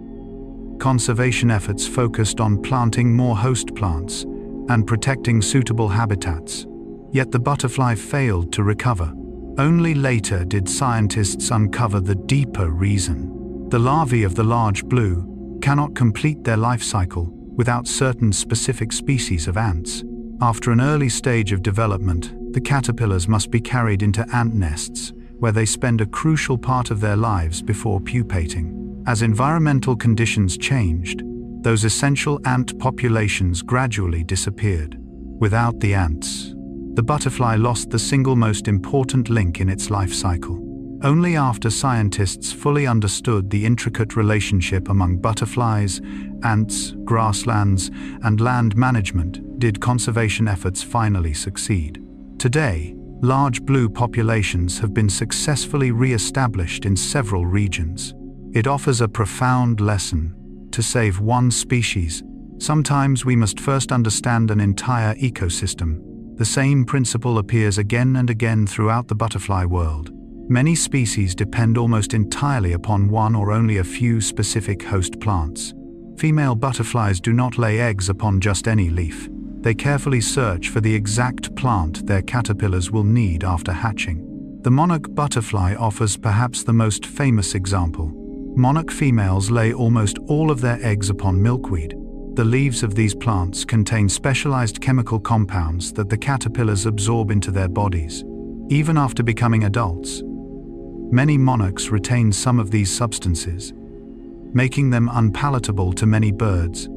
conservation efforts focused on planting more host plants and protecting suitable habitats, yet the butterfly failed to recover. Only later did scientists uncover the deeper reason. The larvae of the large blue cannot complete their life cycle without certain specific species of ants. After an early stage of development, the caterpillars must be carried into ant nests, where they spend a crucial part of their lives before pupating. As environmental conditions changed, those essential ant populations gradually disappeared. Without the ants, the butterfly lost the single most important link in its life cycle. Only after scientists fully understood the intricate relationship among butterflies, ants, grasslands, and land management did conservation efforts finally succeed. Today, large blue populations have been successfully re-established in several regions. It offers a profound lesson. To save one species, sometimes we must first understand an entire ecosystem. The same principle appears again and again throughout the butterfly world. Many species depend almost entirely upon one or only a few specific host plants. Female butterflies do not lay eggs upon just any leaf. They carefully search for the exact plant their caterpillars will need after hatching. The monarch butterfly offers perhaps the most famous example. Monarch females lay almost all of their eggs upon milkweed. The leaves of these plants contain specialized chemical compounds that the caterpillars absorb into their bodies. Even after becoming adults, many monarchs retain some of these substances, making them unpalatable to many birds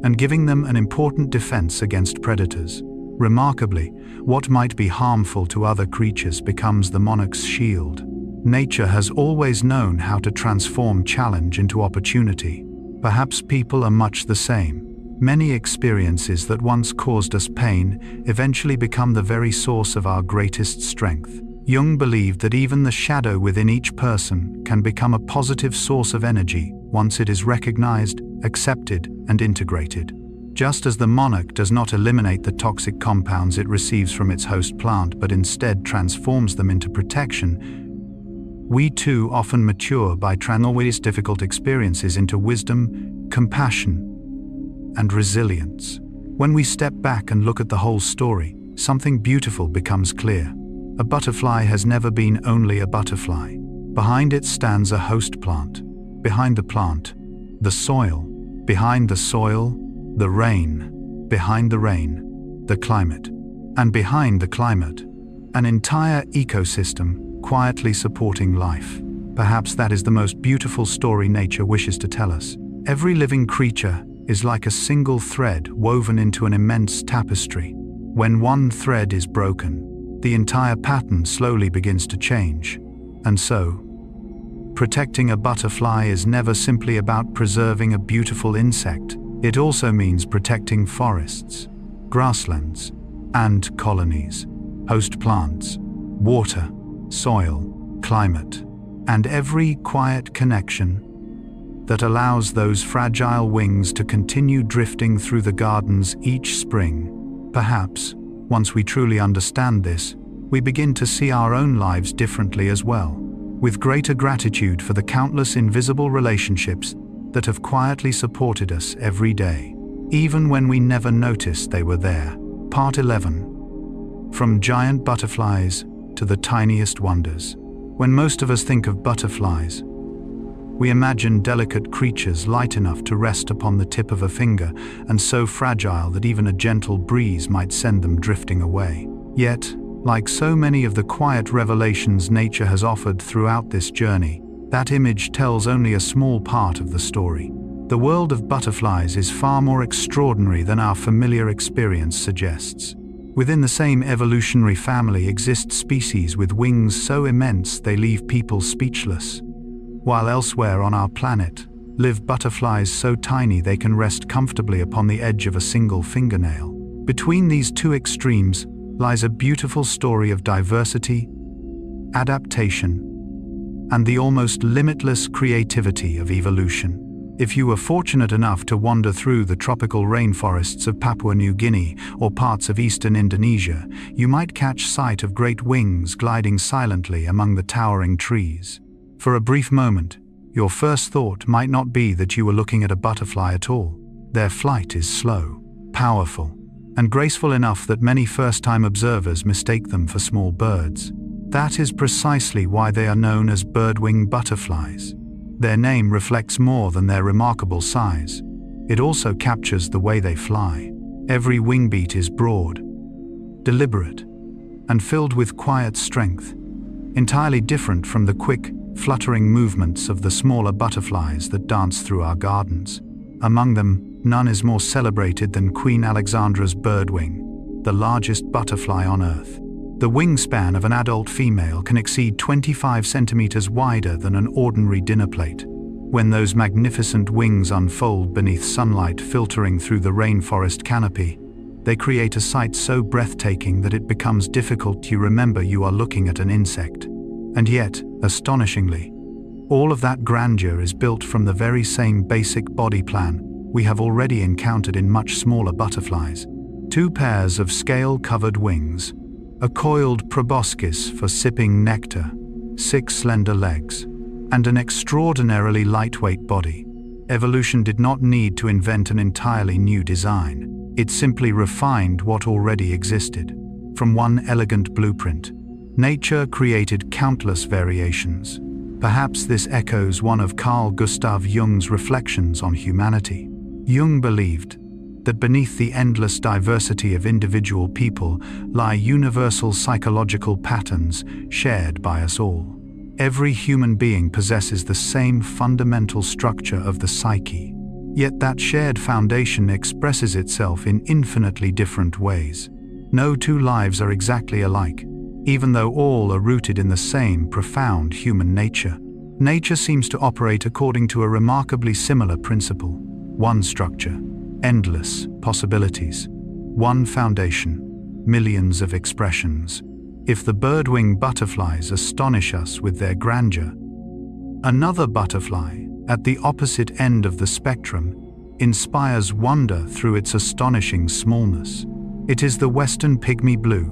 and giving them an important defense against predators. Remarkably, what might be harmful to other creatures becomes the monarch's shield. Nature has always known how to transform challenge into opportunity. Perhaps people are much the same. Many experiences that once caused us pain eventually become the very source of our greatest strength. Jung believed that even the shadow within each person can become a positive source of energy once it is recognized, accepted, and integrated. Just as the monarch does not eliminate the toxic compounds it receives from its host plant but instead transforms them into protection, we too often mature by transforming difficult experiences into wisdom, compassion, and resilience. When we step back and look at the whole story, something beautiful becomes clear. A butterfly has never been only a butterfly. Behind it stands a host plant. Behind the plant, the soil. Behind the soil, the rain. Behind the rain, the climate. And behind the climate, an entire ecosystem quietly supporting life. Perhaps that is the most beautiful story nature wishes to tell us. Every living creature is like a single thread woven into an immense tapestry. When one thread is broken, the entire pattern slowly begins to change. And so, protecting a butterfly is never simply about preserving a beautiful insect. It also means protecting forests, grasslands, and colonies, host plants, water, soil, climate, and every quiet connection that allows those fragile wings to continue drifting through the gardens each spring. Perhaps, once we truly understand this, we begin to see our own lives differently as well, with greater gratitude for the countless invisible relationships that have quietly supported us every day, even when we never noticed they were there. Part 11. From giant butterflies to the tiniest wonders. When most of us think of butterflies, we imagine delicate creatures light enough to rest upon the tip of a finger and so fragile that even a gentle breeze might send them drifting away. Yet, like so many of the quiet revelations nature has offered throughout this journey, that image tells only a small part of the story. The world of butterflies is far more extraordinary than our familiar experience suggests. Within the same evolutionary family exist species with wings so immense they leave people speechless, while elsewhere on our planet live butterflies so tiny they can rest comfortably upon the edge of a single fingernail. Between these two extremes lies a beautiful story of diversity, adaptation, and the almost limitless creativity of evolution. If you were fortunate enough to wander through the tropical rainforests of Papua New Guinea or parts of eastern Indonesia, you might catch sight of great wings gliding silently among the towering trees. For a brief moment, your first thought might not be that you were looking at a butterfly at all. Their flight is slow, powerful, and graceful enough that many first-time observers mistake them for small birds. That is precisely why they are known as birdwing butterflies. Their name reflects more than their remarkable size. It also captures the way they fly. Every wing beat is broad, deliberate, and filled with quiet strength, entirely different from the quick, fluttering movements of the smaller butterflies that dance through our gardens. Among them, none is more celebrated than Queen Alexandra's birdwing, the largest butterfly on Earth. The wingspan of an adult female can exceed 25 centimeters wider than an ordinary dinner plate. When those magnificent wings unfold beneath sunlight filtering through the rainforest canopy, they create a sight so breathtaking that it becomes difficult to remember you are looking at an insect. And yet, astonishingly, all of that grandeur is built from the very same basic body plan we have already encountered in much smaller butterflies. Two pairs of scale-covered wings, a coiled proboscis for sipping nectar, 6 slender legs, and an extraordinarily lightweight body. Evolution did not need to invent an entirely new design. It simply refined what already existed. From one elegant blueprint, nature created countless variations. Perhaps this echoes one of Carl Gustav Jung's reflections on humanity. Jung believed that beneath the endless diversity of individual people lie universal psychological patterns shared by us all. Every human being possesses the same fundamental structure of the psyche, yet that shared foundation expresses itself in infinitely different ways. No two lives are exactly alike. even though all are rooted in the same profound human nature. Nature seems to operate according to a remarkably similar principle. One structure, endless possibilities. One foundation, millions of expressions. If the birdwing butterflies astonish us with their grandeur, another butterfly, at the opposite end of the spectrum, inspires wonder through its astonishing smallness. It is the western pygmy blue,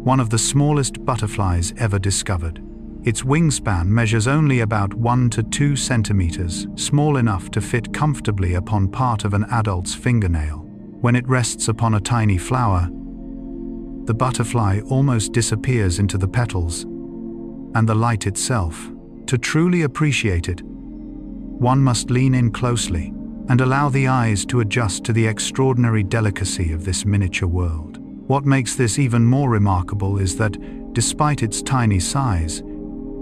one of the smallest butterflies ever discovered. Its wingspan measures only about 1 to 2 centimeters, small enough to fit comfortably upon part of an adult's fingernail. When it rests upon a tiny flower, the butterfly almost disappears into the petals and the light itself. To truly appreciate it, one must lean in closely and allow the eyes to adjust to the extraordinary delicacy of this miniature world. What makes this even more remarkable is that, despite its tiny size,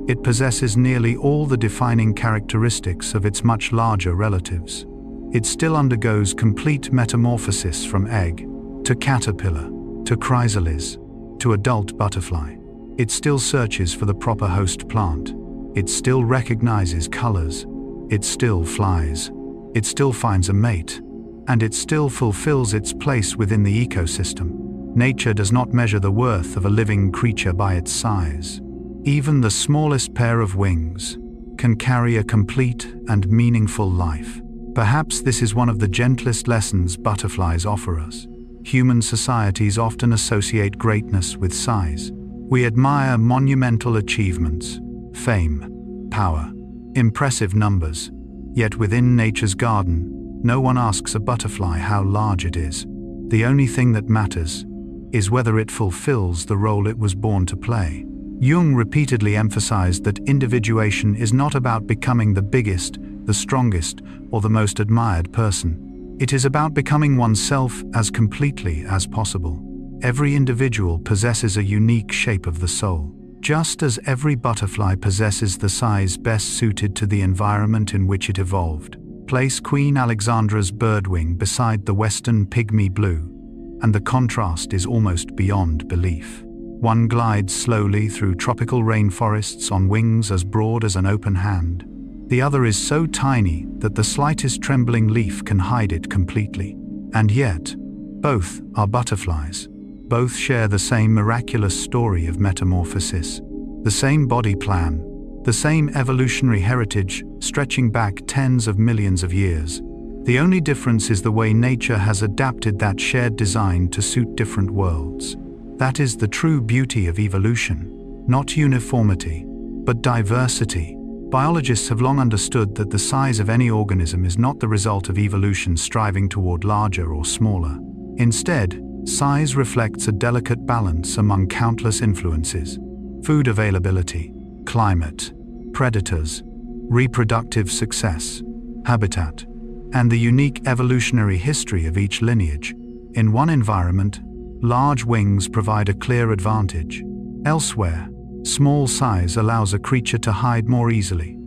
it possesses nearly all the defining characteristics of its much larger relatives. It still undergoes complete metamorphosis from egg to caterpillar to chrysalis to adult butterfly. It still searches for the proper host plant. It still recognizes colors. It still flies. It still finds a mate. And it still fulfills its place within the ecosystem. Nature does not measure the worth of a living creature by its size. Even the smallest pair of wings can carry a complete and meaningful life. Perhaps this is one of the gentlest lessons butterflies offer us. Human societies often associate greatness with size. We admire monumental achievements, fame, power, impressive numbers. Yet within nature's garden, no one asks a butterfly how large it is. The only thing that matters is whether it fulfills the role it was born to play. Jung repeatedly emphasized that individuation is not about becoming the biggest, the strongest, or the most admired person. It is about becoming oneself as completely as possible. Every individual possesses a unique shape of the soul, just as every butterfly possesses the size best suited to the environment in which it evolved. Place Queen Alexandra's birdwing beside the western pygmy blue, and the contrast is almost beyond belief. One glides slowly through tropical rainforests on wings as broad as an open hand. The other is so tiny that the slightest trembling leaf can hide it completely. And yet, both are butterflies. Both share the same miraculous story of metamorphosis, the same body plan, the same evolutionary heritage stretching back tens of millions of years. The only difference is the way nature has adapted that shared design to suit different worlds. That is the true beauty of evolution, not uniformity, but diversity. Biologists have long understood that the size of any organism is not the result of evolution striving toward larger or smaller. Instead, size reflects a delicate balance among countless influences: food availability, climate, predators, reproductive success, habitat, and the unique evolutionary history of each lineage. In one environment, large wings provide a clear advantage. Elsewhere, small size allows a creature to hide more easily,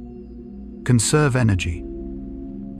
conserve energy,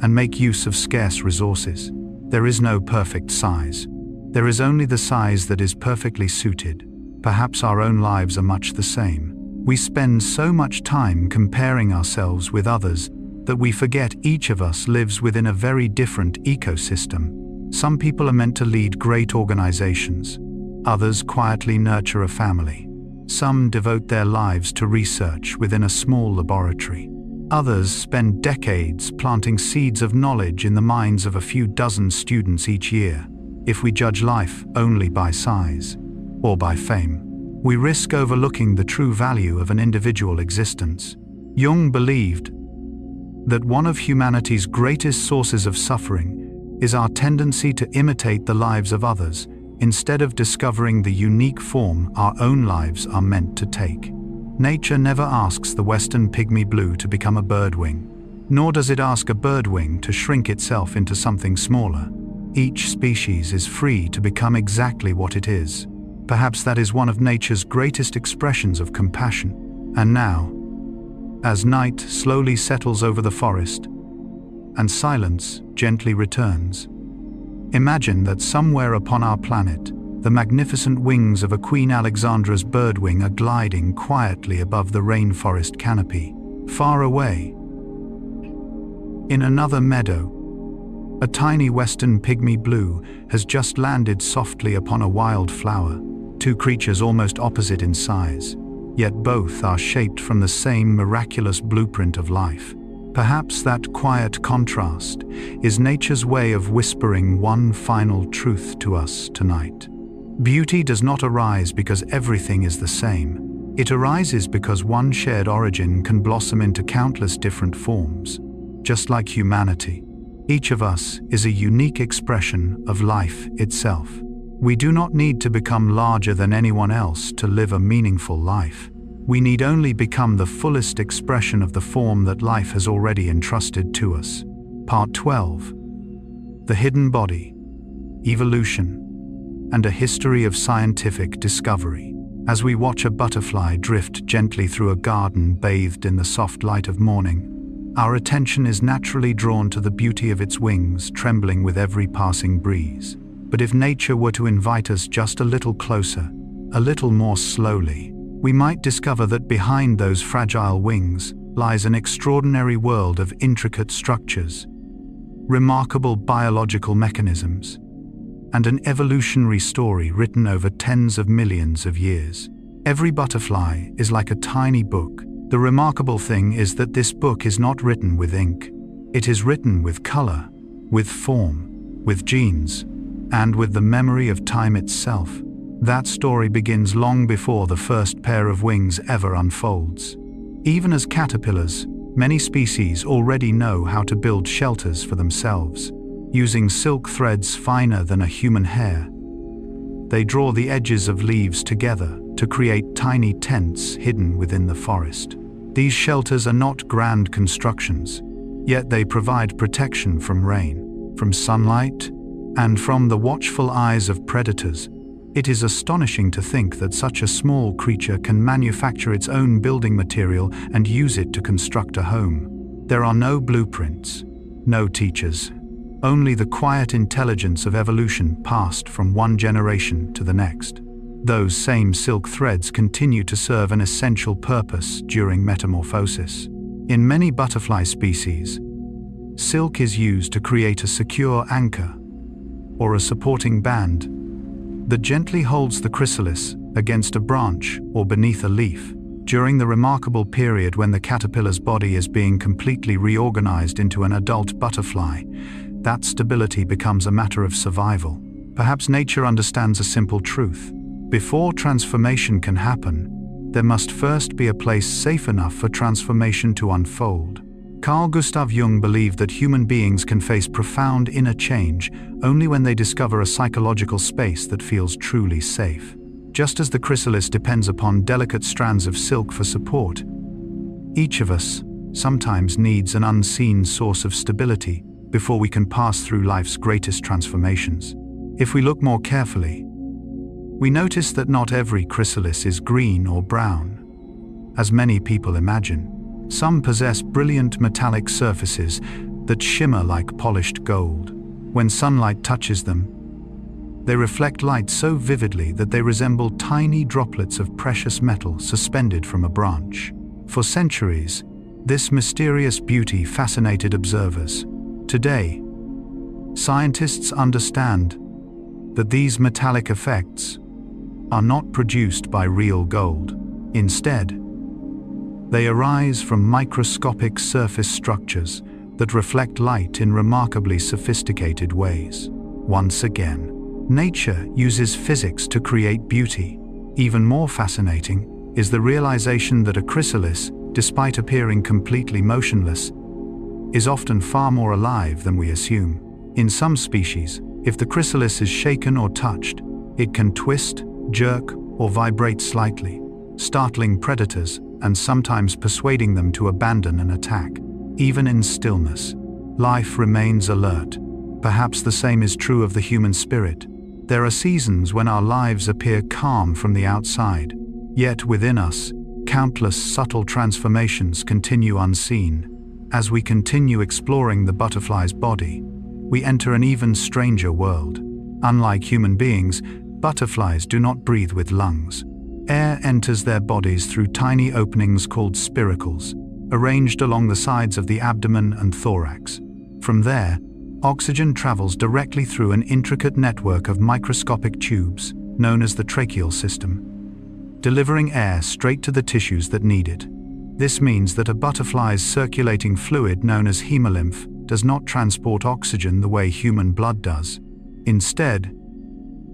and make use of scarce resources. There is no perfect size. There is only the size that is perfectly suited. Perhaps our own lives are much the same. We spend so much time comparing ourselves with others that we forget each of us lives within a very different ecosystem. Some people are meant to lead great organizations. Others quietly nurture a family. Some devote their lives to research within a small laboratory. Others spend decades planting seeds of knowledge in the minds of a few dozen students each year. If we judge life only by size or by fame, we risk overlooking the true value of an individual existence. Jung believed that one of humanity's greatest sources of suffering is our tendency to imitate the lives of others instead of discovering the unique form our own lives are meant to take. Nature never asks the western pygmy blue to become a birdwing, nor does it ask a birdwing to shrink itself into something smaller. Each species is free to become exactly what it is. Perhaps that is one of nature's greatest expressions of compassion. And now, as night slowly settles over the forest and silence gently returns, imagine that somewhere upon our planet the magnificent wings of a Queen Alexandra's birdwing are gliding quietly above the rainforest canopy. Far away, in another meadow, a tiny western pygmy blue has just landed softly upon a wild flower. Two creatures almost opposite in size, yet both are shaped from the same miraculous blueprint of life. Perhaps that quiet contrast is nature's way of whispering one final truth to us tonight. Beauty does not arise because everything is the same. It arises because one shared origin can blossom into countless different forms. Just like humanity, each of us is a unique expression of life itself. We do not need to become larger than anyone else to live a meaningful life. We need only become the fullest expression of the form that life has already entrusted to us. Part 12. The Hidden Body, Evolution, and a History of Scientific Discovery. As we watch a butterfly drift gently through a garden bathed in the soft light of morning, our attention is naturally drawn to the beauty of its wings trembling with every passing breeze. But if nature were to invite us just a little closer, a little more slowly, we might discover that behind those fragile wings lies an extraordinary world of intricate structures, remarkable biological mechanisms, and an evolutionary story written over tens of millions of years. Every butterfly is like a tiny book. The remarkable thing is that this book is not written with ink. It is written with color, with form, with genes, and with the memory of time itself. That story begins long before the first pair of wings ever unfolds. Even as caterpillars, many species already know how to build shelters for themselves. Using silk threads finer than a human hair, they draw the edges of leaves together to create tiny tents hidden within the forest. These shelters are not grand constructions, yet they provide protection from rain, from sunlight, and from the watchful eyes of predators. It is astonishing to think that such a small creature can manufacture its own building material and use it to construct a home. There are no blueprints, no teachers, only the quiet intelligence of evolution passed from one generation to the next. Those same silk threads continue to serve an essential purpose during metamorphosis. In many butterfly species, silk is used to create a secure anchor or a supporting band that gently holds the chrysalis against a branch or beneath a leaf. During the remarkable period when the caterpillar's body is being completely reorganized into an adult butterfly, that stability becomes a matter of survival. Perhaps nature understands a simple truth. Before transformation can happen, there must first be a place safe enough for transformation to unfold. Carl Gustav Jung believed that human beings can face profound inner change only when they discover a psychological space that feels truly safe. Just as the chrysalis depends upon delicate strands of silk for support, each of us sometimes needs an unseen source of stability before we can pass through life's greatest transformations. If we look more carefully, we notice that not every chrysalis is green or brown, as many people imagine. Some possess brilliant metallic surfaces that shimmer like polished gold. When sunlight touches them, they reflect light so vividly that they resemble tiny droplets of precious metal suspended from a branch. For centuries, this mysterious beauty fascinated observers. Today, scientists understand that these metallic effects are not produced by real gold. Instead, they arise from microscopic surface structures that reflect light in remarkably sophisticated ways. Once again, nature uses physics to create beauty. Even more fascinating is the realization that a chrysalis, despite appearing completely motionless, is often far more alive than we assume. In some species, if the chrysalis is shaken or touched, it can twist, jerk, or vibrate slightly, startling predators and sometimes persuading them to abandon an attack. Even in stillness, life remains alert. Perhaps the same is true of the human spirit. There are seasons when our lives appear calm from the outside, yet within us, countless subtle transformations continue unseen. As we continue exploring the butterfly's body, we enter an even stranger world. Unlike human beings, Butterflies do not breathe with lungs. Air enters their bodies through tiny openings called spiracles, arranged along the sides of the abdomen and thorax. From there, oxygen travels directly through an intricate network of microscopic tubes, known as the tracheal system, delivering air straight to the tissues that need it. This means that a butterfly's circulating fluid, known as hemolymph, does not transport oxygen the way human blood does. Instead,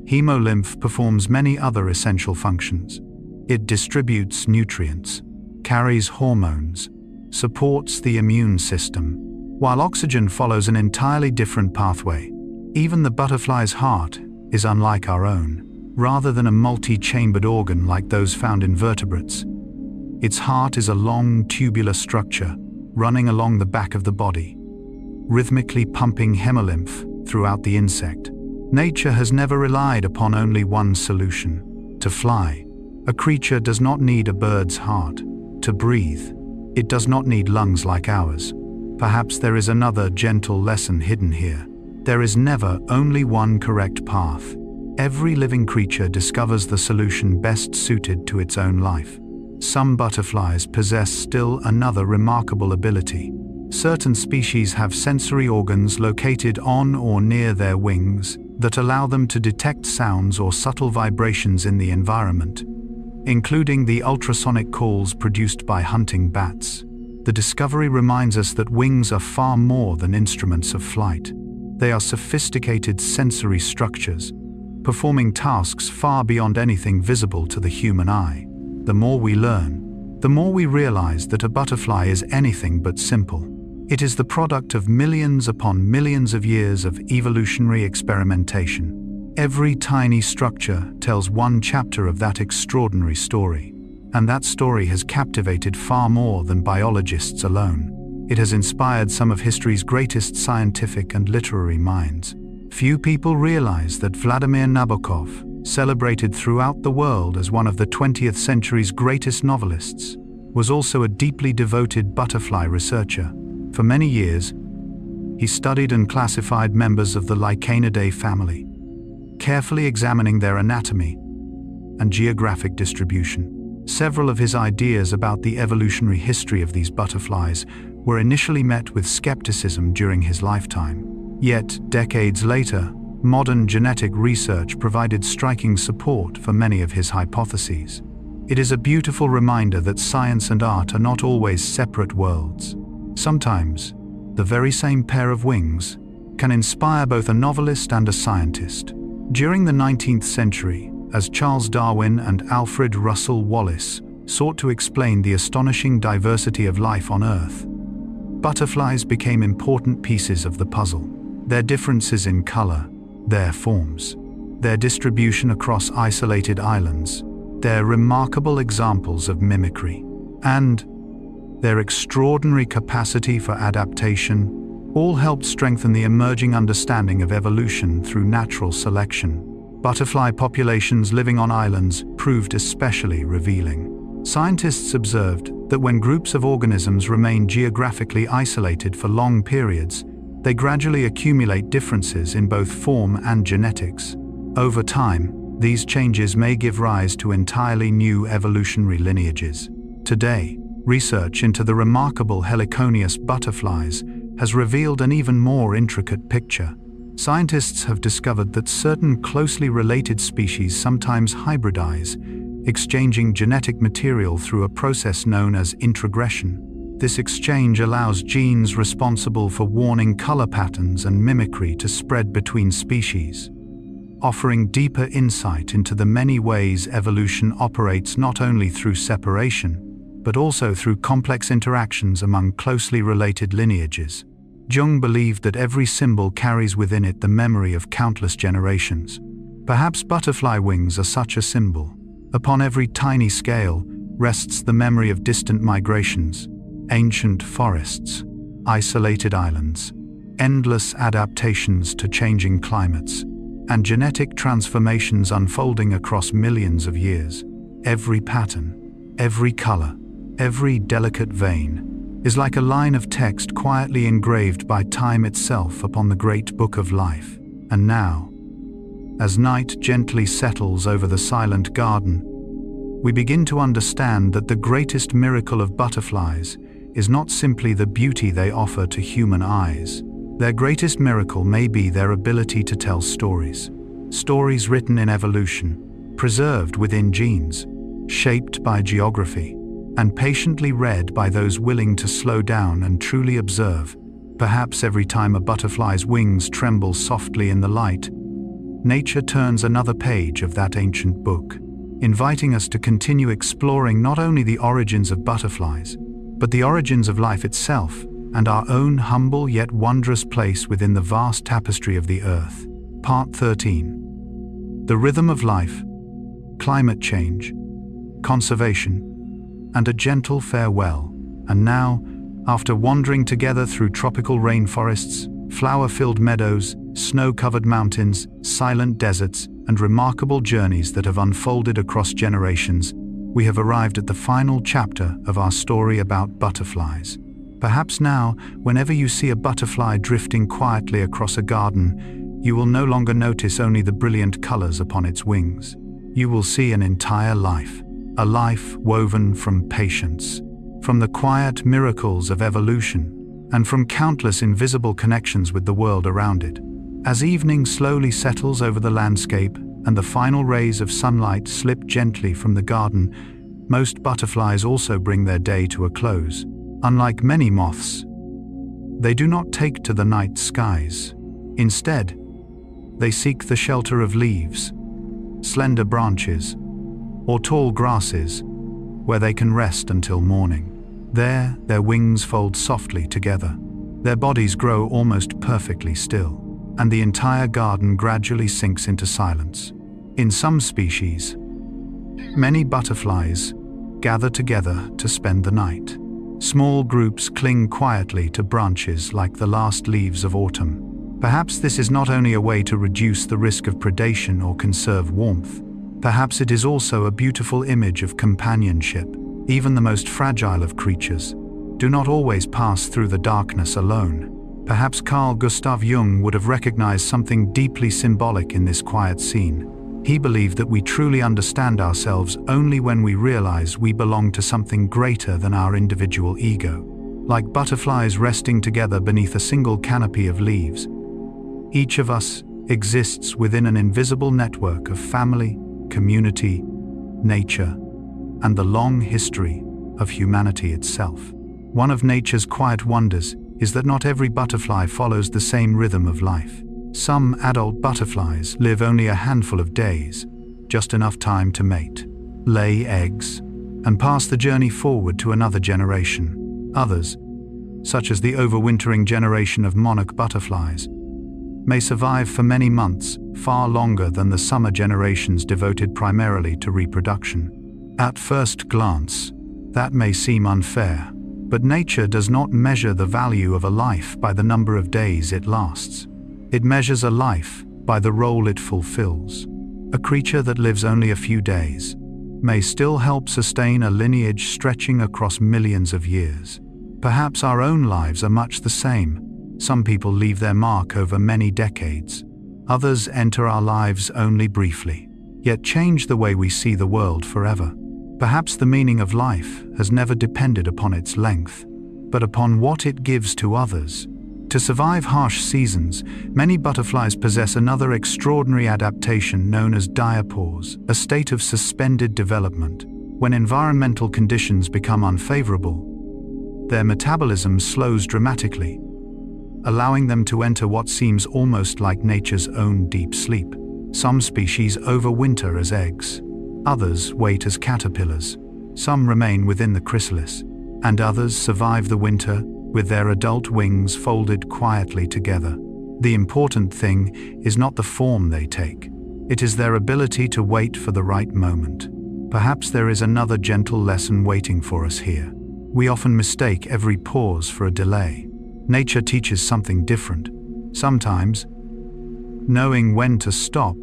hemolymph performs many other essential functions. It distributes nutrients, carries hormones, supports the immune system, while oxygen follows an entirely different pathway. Even the butterfly's heart is unlike our own. Rather than a multi-chambered organ like those found in vertebrates, its heart is a long tubular structure running along the back of the body, rhythmically pumping hemolymph throughout the insect. Nature has never relied upon only one solution. To fly, a creature does not need a bird's heart. To breathe, it does not need lungs like ours. Perhaps there is another gentle lesson hidden here. There is never only one correct path. Every living creature discovers the solution best suited to its own life. Some butterflies possess still another remarkable ability. Certain species have sensory organs located on or near their wings that allow them to detect sounds or subtle vibrations in the environment, including the ultrasonic calls produced by hunting bats. The discovery reminds us that wings are far more than instruments of flight. They are sophisticated sensory structures, performing tasks far beyond anything visible to the human eye. The more we learn, the more we realize that a butterfly is anything but simple. It is the product of millions upon millions of years of evolutionary experimentation. Every tiny structure tells one chapter of that extraordinary story, and that story has captivated far more than biologists alone. It has inspired some of history's greatest scientific and literary minds. Few people realize that Vladimir Nabokov, celebrated throughout the world as one of the 20th century's greatest novelists, was also a deeply devoted butterfly researcher. For many years, he studied and classified members of the Lycaenidae family, carefully examining their anatomy and geographic distribution. Several of his ideas about the evolutionary history of these butterflies were initially met with skepticism during his lifetime. Yet, decades later, modern genetic research provided striking support for many of his hypotheses. It is a beautiful reminder that science and art are not always separate worlds. Sometimes, the very same pair of wings can inspire both a novelist and a scientist. During the 19th century, as Charles Darwin and Alfred Russel Wallace sought to explain the astonishing diversity of life on Earth, butterflies became important pieces of the puzzle. Their differences in color, their forms, their distribution across isolated islands, their remarkable examples of mimicry, and their extraordinary capacity for adaptation all helped strengthen the emerging understanding of evolution through natural selection. Butterfly populations living on islands proved especially revealing. Scientists observed that when groups of organisms remain geographically isolated for long periods, they gradually accumulate differences in both form and genetics. Over time, these changes may give rise to entirely new evolutionary lineages. Today, research into the remarkable Heliconius butterflies has revealed an even more intricate picture. Scientists have discovered that certain closely related species sometimes hybridize, exchanging genetic material through a process known as introgression. This exchange allows genes responsible for warning color patterns and mimicry to spread between species, offering deeper insight into the many ways evolution operates not only through separation, but also through complex interactions among closely related lineages. Jung believed that every symbol carries within it the memory of countless generations. Perhaps butterfly wings are such a symbol. Upon every tiny scale rests the memory of distant migrations, ancient forests, isolated islands, endless adaptations to changing climates, and genetic transformations unfolding across millions of years. Every pattern, every color, every delicate vein is like a line of text quietly engraved by time itself upon the great book of life. And now, As night gently settles over the silent garden, we begin to understand that the greatest miracle of butterflies is not simply the beauty they offer to human eyes. Their greatest miracle may be their ability to tell stories. Stories written in evolution, preserved within genes, shaped by geography, and patiently read by those willing to slow down and truly observe. Perhaps every time a butterfly's wings tremble softly in the light, nature turns another page of that ancient book, inviting us to continue exploring not only the origins of butterflies, but the origins of life itself and our own humble yet wondrous place within the vast tapestry of the earth. Part 13. The rhythm of life, climate change, conservation, and a gentle farewell. And now, after wandering together through tropical rainforests, flower-filled meadows, snow-covered mountains, silent deserts, and remarkable journeys that have unfolded across generations, we have arrived at the final chapter of our story about butterflies. Perhaps now, whenever you see a butterfly drifting quietly across a garden, you will no longer notice only the brilliant colors upon its wings. You will see an entire life, a life woven from patience, from the quiet miracles of evolution, and from countless invisible connections with the world around it. As evening slowly settles over the landscape and the final rays of sunlight slip gently from the garden, most butterflies also bring their day to a close. Unlike many moths, they do not take to the night skies. Instead, they seek the shelter of leaves, slender branches, or tall grasses, where they can rest until morning. There, their wings fold softly together. Their bodies grow almost perfectly still, and the entire garden gradually sinks into silence. In some species, many butterflies gather together to spend the night. Small groups cling quietly to branches like the last leaves of autumn. Perhaps this is not only a way to reduce the risk of predation or conserve warmth. Perhaps it is also a beautiful image of companionship. Even the most fragile of creatures do not always pass through the darkness alone. Perhaps Carl Gustav Jung would have recognized something deeply symbolic in this quiet scene. He believed that we truly understand ourselves only when we realize we belong to something greater than our individual ego. Like butterflies resting together beneath a single canopy of leaves, each of us exists within an invisible network of family, community, nature, and the long history of humanity itself. One of nature's quiet wonders is that not every butterfly follows the same rhythm of life. Some adult butterflies live only a handful of days, just enough time to mate, lay eggs, and pass the journey forward to another generation. Others, such as the overwintering generation of monarch butterflies, may survive for many months, far longer than the summer generations devoted primarily to reproduction. At first glance, that may seem unfair, but nature does not measure the value of a life by the number of days it lasts. It measures a life by the role it fulfills. A creature that lives only a few days may still help sustain a lineage stretching across millions of years. Perhaps our own lives are much the same. Some people leave their mark over many decades. Others enter our lives only briefly, yet change the way we see the world forever. Perhaps the meaning of life has never depended upon its length, but upon what it gives to others. To survive harsh seasons, many butterflies possess another extraordinary adaptation known as diapause, a state of suspended development. When environmental conditions become unfavorable, their metabolism slows dramatically, allowing them to enter what seems almost like nature's own deep sleep. Some species overwinter as eggs. Others wait as caterpillars. Some remain within the chrysalis, and others survive the winter with their adult wings folded quietly together. The important thing is not the form they take. It is their ability to wait for the right moment. Perhaps there is another gentle lesson waiting for us here. We often mistake every pause for a delay. Nature teaches something different. Sometimes, knowing when to stop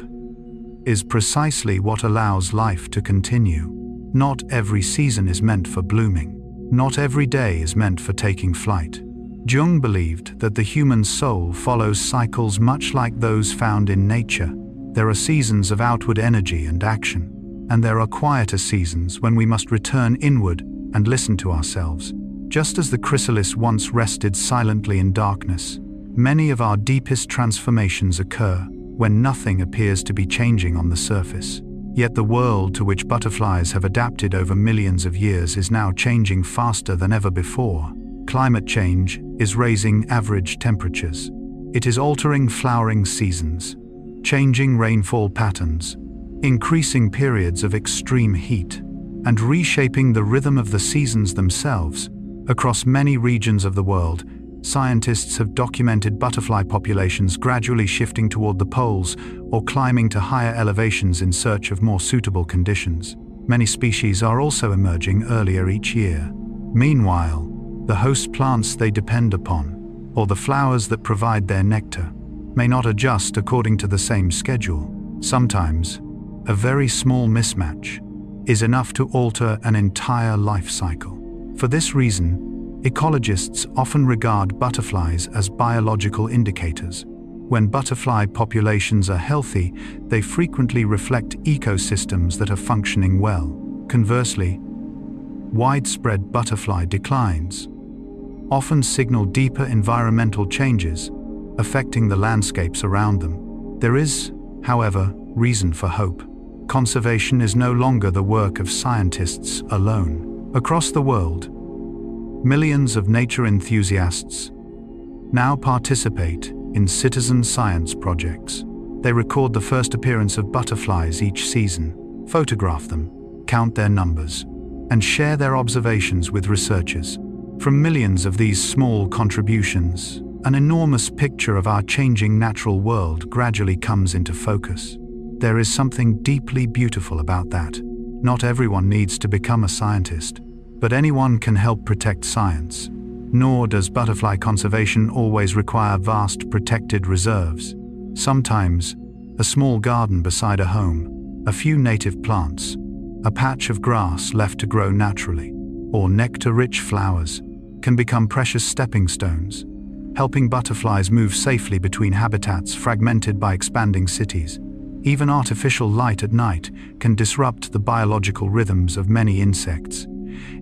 is precisely what allows life to continue. Not every season is meant for blooming. Not every day is meant for taking flight. Jung believed that the human soul follows cycles much like those found in nature. There are seasons of outward energy and action, and there are quieter seasons when we must return inward and listen to ourselves. Just as the chrysalis once rested silently in darkness, many of our deepest transformations occur when nothing appears to be changing on the surface. Yet the world to which butterflies have adapted over millions of years is now changing faster than ever before. Climate change is raising average temperatures. It is altering flowering seasons, changing rainfall patterns, increasing periods of extreme heat, and reshaping the rhythm of the seasons themselves. Across many regions of the world, scientists have documented butterfly populations gradually shifting toward the poles or climbing to higher elevations in search of more suitable conditions. Many species are also emerging earlier each year. Meanwhile, the host plants they depend upon, or the flowers that provide their nectar, may not adjust according to the same schedule. Sometimes, a very small mismatch is enough to alter an entire life cycle. For this reason, ecologists often regard butterflies as biological indicators. When butterfly populations are healthy, they frequently reflect ecosystems that are functioning well. Conversely, widespread butterfly declines often signal deeper environmental changes affecting the landscapes around them. There is, however, reason for hope. Conservation is no longer the work of scientists alone. Across the world, millions of nature enthusiasts now participate in citizen science projects. They record the first appearance of butterflies each season, photograph them, count their numbers, and share their observations with researchers. From millions of these small contributions, an enormous picture of our changing natural world gradually comes into focus. There is something deeply beautiful about that. Not everyone needs to become a scientist, but anyone can help protect science. Nor does butterfly conservation always require vast protected reserves. Sometimes, a small garden beside a home, a few native plants, a patch of grass left to grow naturally, or nectar-rich flowers, can become precious stepping stones, helping butterflies move safely between habitats fragmented by expanding cities. Even artificial light at night can disrupt the biological rhythms of many insects,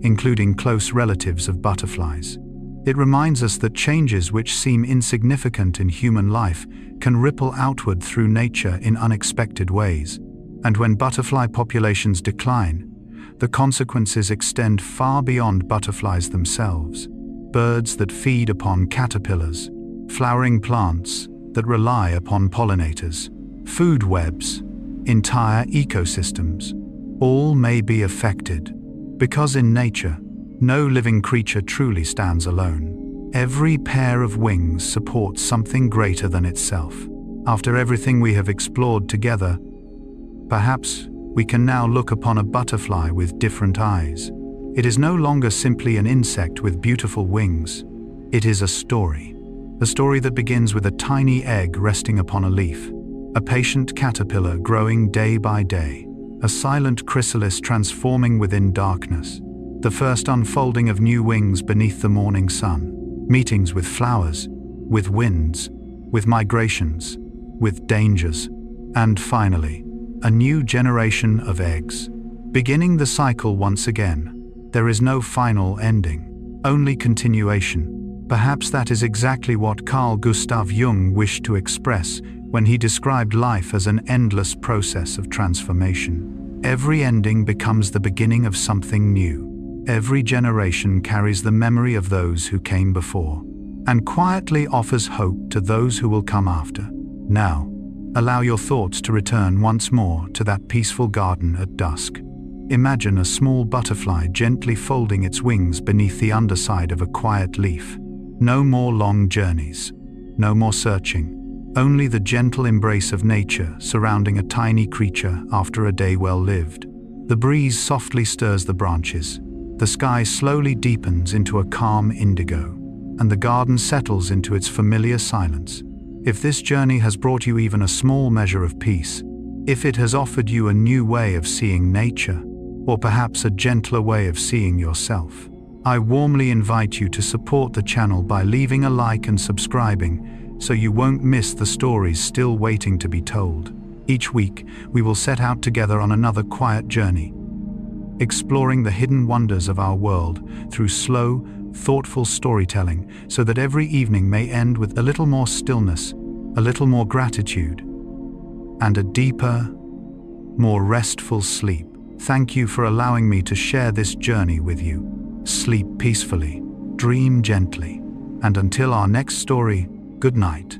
including close relatives of butterflies. It reminds us that changes which seem insignificant in human life can ripple outward through nature in unexpected ways. And when butterfly populations decline, the consequences extend far beyond butterflies themselves. Birds that feed upon caterpillars, flowering plants that rely upon pollinators, food webs, entire ecosystems, all may be affected. Because in nature, no living creature truly stands alone. Every pair of wings supports something greater than itself. After everything we have explored together, perhaps we can now look upon a butterfly with different eyes. It is no longer simply an insect with beautiful wings. It is a story that begins with a tiny egg resting upon a leaf, a patient caterpillar growing day by day, a silent chrysalis transforming within darkness, the first unfolding of new wings beneath the morning sun, meetings with flowers, with winds, with migrations, with dangers, and finally, a new generation of eggs. Beginning the cycle once again. There is no final ending, only continuation. Perhaps that is exactly what Carl Gustav Jung wished to express when he described life as an endless process of transformation. Every ending becomes the beginning of something new. Every generation carries the memory of those who came before, and quietly offers hope to those who will come after. Now, allow your thoughts to return once more to that peaceful garden at dusk. Imagine a small butterfly gently folding its wings beneath the underside of a quiet leaf. No more long journeys, no more searching, only the gentle embrace of nature surrounding a tiny creature after a day well lived. The breeze softly stirs the branches, the sky slowly deepens into a calm indigo, and the garden settles into its familiar silence. If this journey has brought you even a small measure of peace, if it has offered you a new way of seeing nature, or perhaps a gentler way of seeing yourself, I warmly invite you to support the channel by leaving a like and subscribing so you won't miss the stories still waiting to be told. Each week, we will set out together on another quiet journey, exploring the hidden wonders of our world through slow, thoughtful storytelling, so that every evening may end with a little more stillness, a little more gratitude, and a deeper, more restful sleep. Thank you for allowing me to share this journey with you. Sleep peacefully, dream gently, and until our next story, good night.